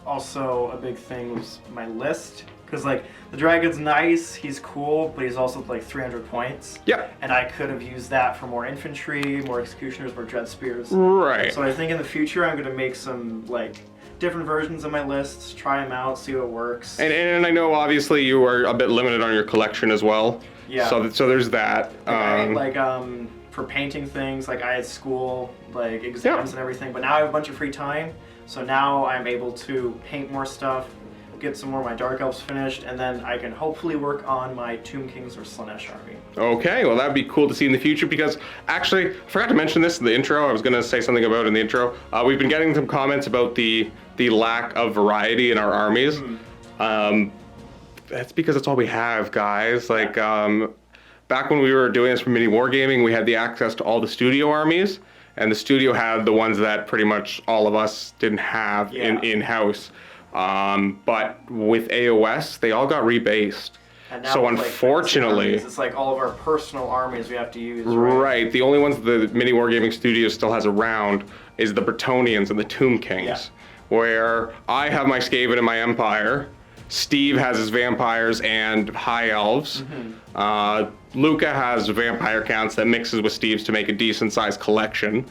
Speaker 3: also a big thing was my list, because like the Dragon's nice, he's cool, but he's also like 300 points.
Speaker 2: Yeah.
Speaker 3: And I could have used that for more infantry, more executioners, more dread spears.
Speaker 2: Right.
Speaker 3: So I think in the future I'm going to make some like different versions of my lists, try them out, see what works.
Speaker 2: And I know obviously you are a bit limited on your collection as well.
Speaker 3: Yeah.
Speaker 2: So there's that.
Speaker 3: For painting things, like I had school, like exams and everything, but now I have a bunch of free time. So now I'm able to paint more stuff, get some more of my Dark Elves finished, and then I can hopefully work on my Tomb Kings or Slanesh army.
Speaker 2: Okay, well that'd be cool to see in the future, because actually, I forgot to mention this in the intro. I was gonna say something about it in the intro. We've been getting some comments about the lack of variety in our armies. Mm-hmm. That's because it's all we have, guys. Like, back when we were doing this for mini wargaming, we had the access to all the studio armies, and the studio had the ones that pretty much all of us didn't have in-house. But with AOS, they all got rebased.
Speaker 3: And now
Speaker 2: So
Speaker 3: with, like,
Speaker 2: unfortunately,
Speaker 3: armies, it's like all of our personal armies we have to use.
Speaker 2: right, the only ones the Mini Wargaming Studio still has around is the Bretonians and the Tomb Kings,
Speaker 3: Yeah.
Speaker 2: where I have my Skaven and my Empire. Steve has his vampires and high elves. Luca has vampire counts that mixes with Steve's to make a decent sized collection.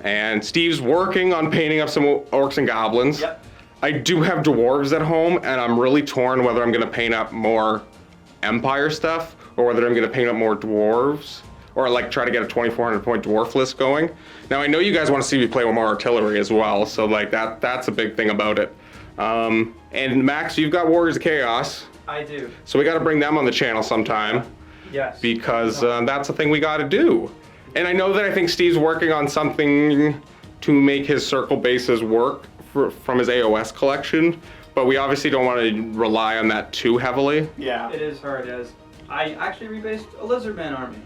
Speaker 2: And Steve's working on painting up some orcs and goblins.
Speaker 3: Yep.
Speaker 2: I do have dwarves at home, and I'm really torn whether I'm going to paint up more Empire stuff or whether I'm going to paint up more dwarves or like try to get a 2,400 point dwarf list going. Now I know you guys want to see me play with more artillery as well, so like that's a big thing about it. And Max, you've got Warriors of Chaos,
Speaker 3: I do.
Speaker 2: so we got to bring them on the channel sometime
Speaker 3: Yes.
Speaker 2: because that's a thing we got to do. And I know that I think Steve's working on something to make his circle bases work from his AOS collection, but we obviously don't want to rely on that too heavily.
Speaker 3: Yeah.
Speaker 4: It is hard as I actually rebased a Lizardman army.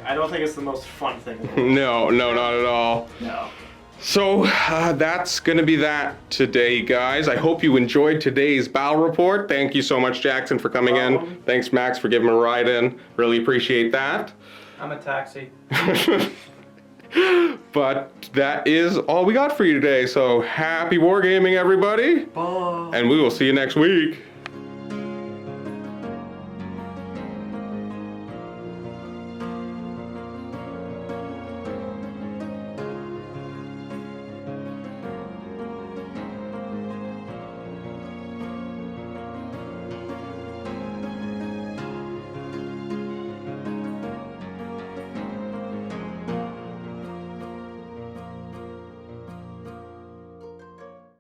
Speaker 3: I don't think it's the most fun thing.
Speaker 2: No, not at all.
Speaker 3: No.
Speaker 2: So that's gonna be that today, guys. I hope you enjoyed today's battle report. Thank you so much, Jaxon, for coming in. Thanks, Max, for giving me a ride in. Really appreciate that.
Speaker 4: I'm a taxi.
Speaker 2: But that is all we got for you today. So happy wargaming, everybody.
Speaker 3: Bye.
Speaker 2: And we will see you next week.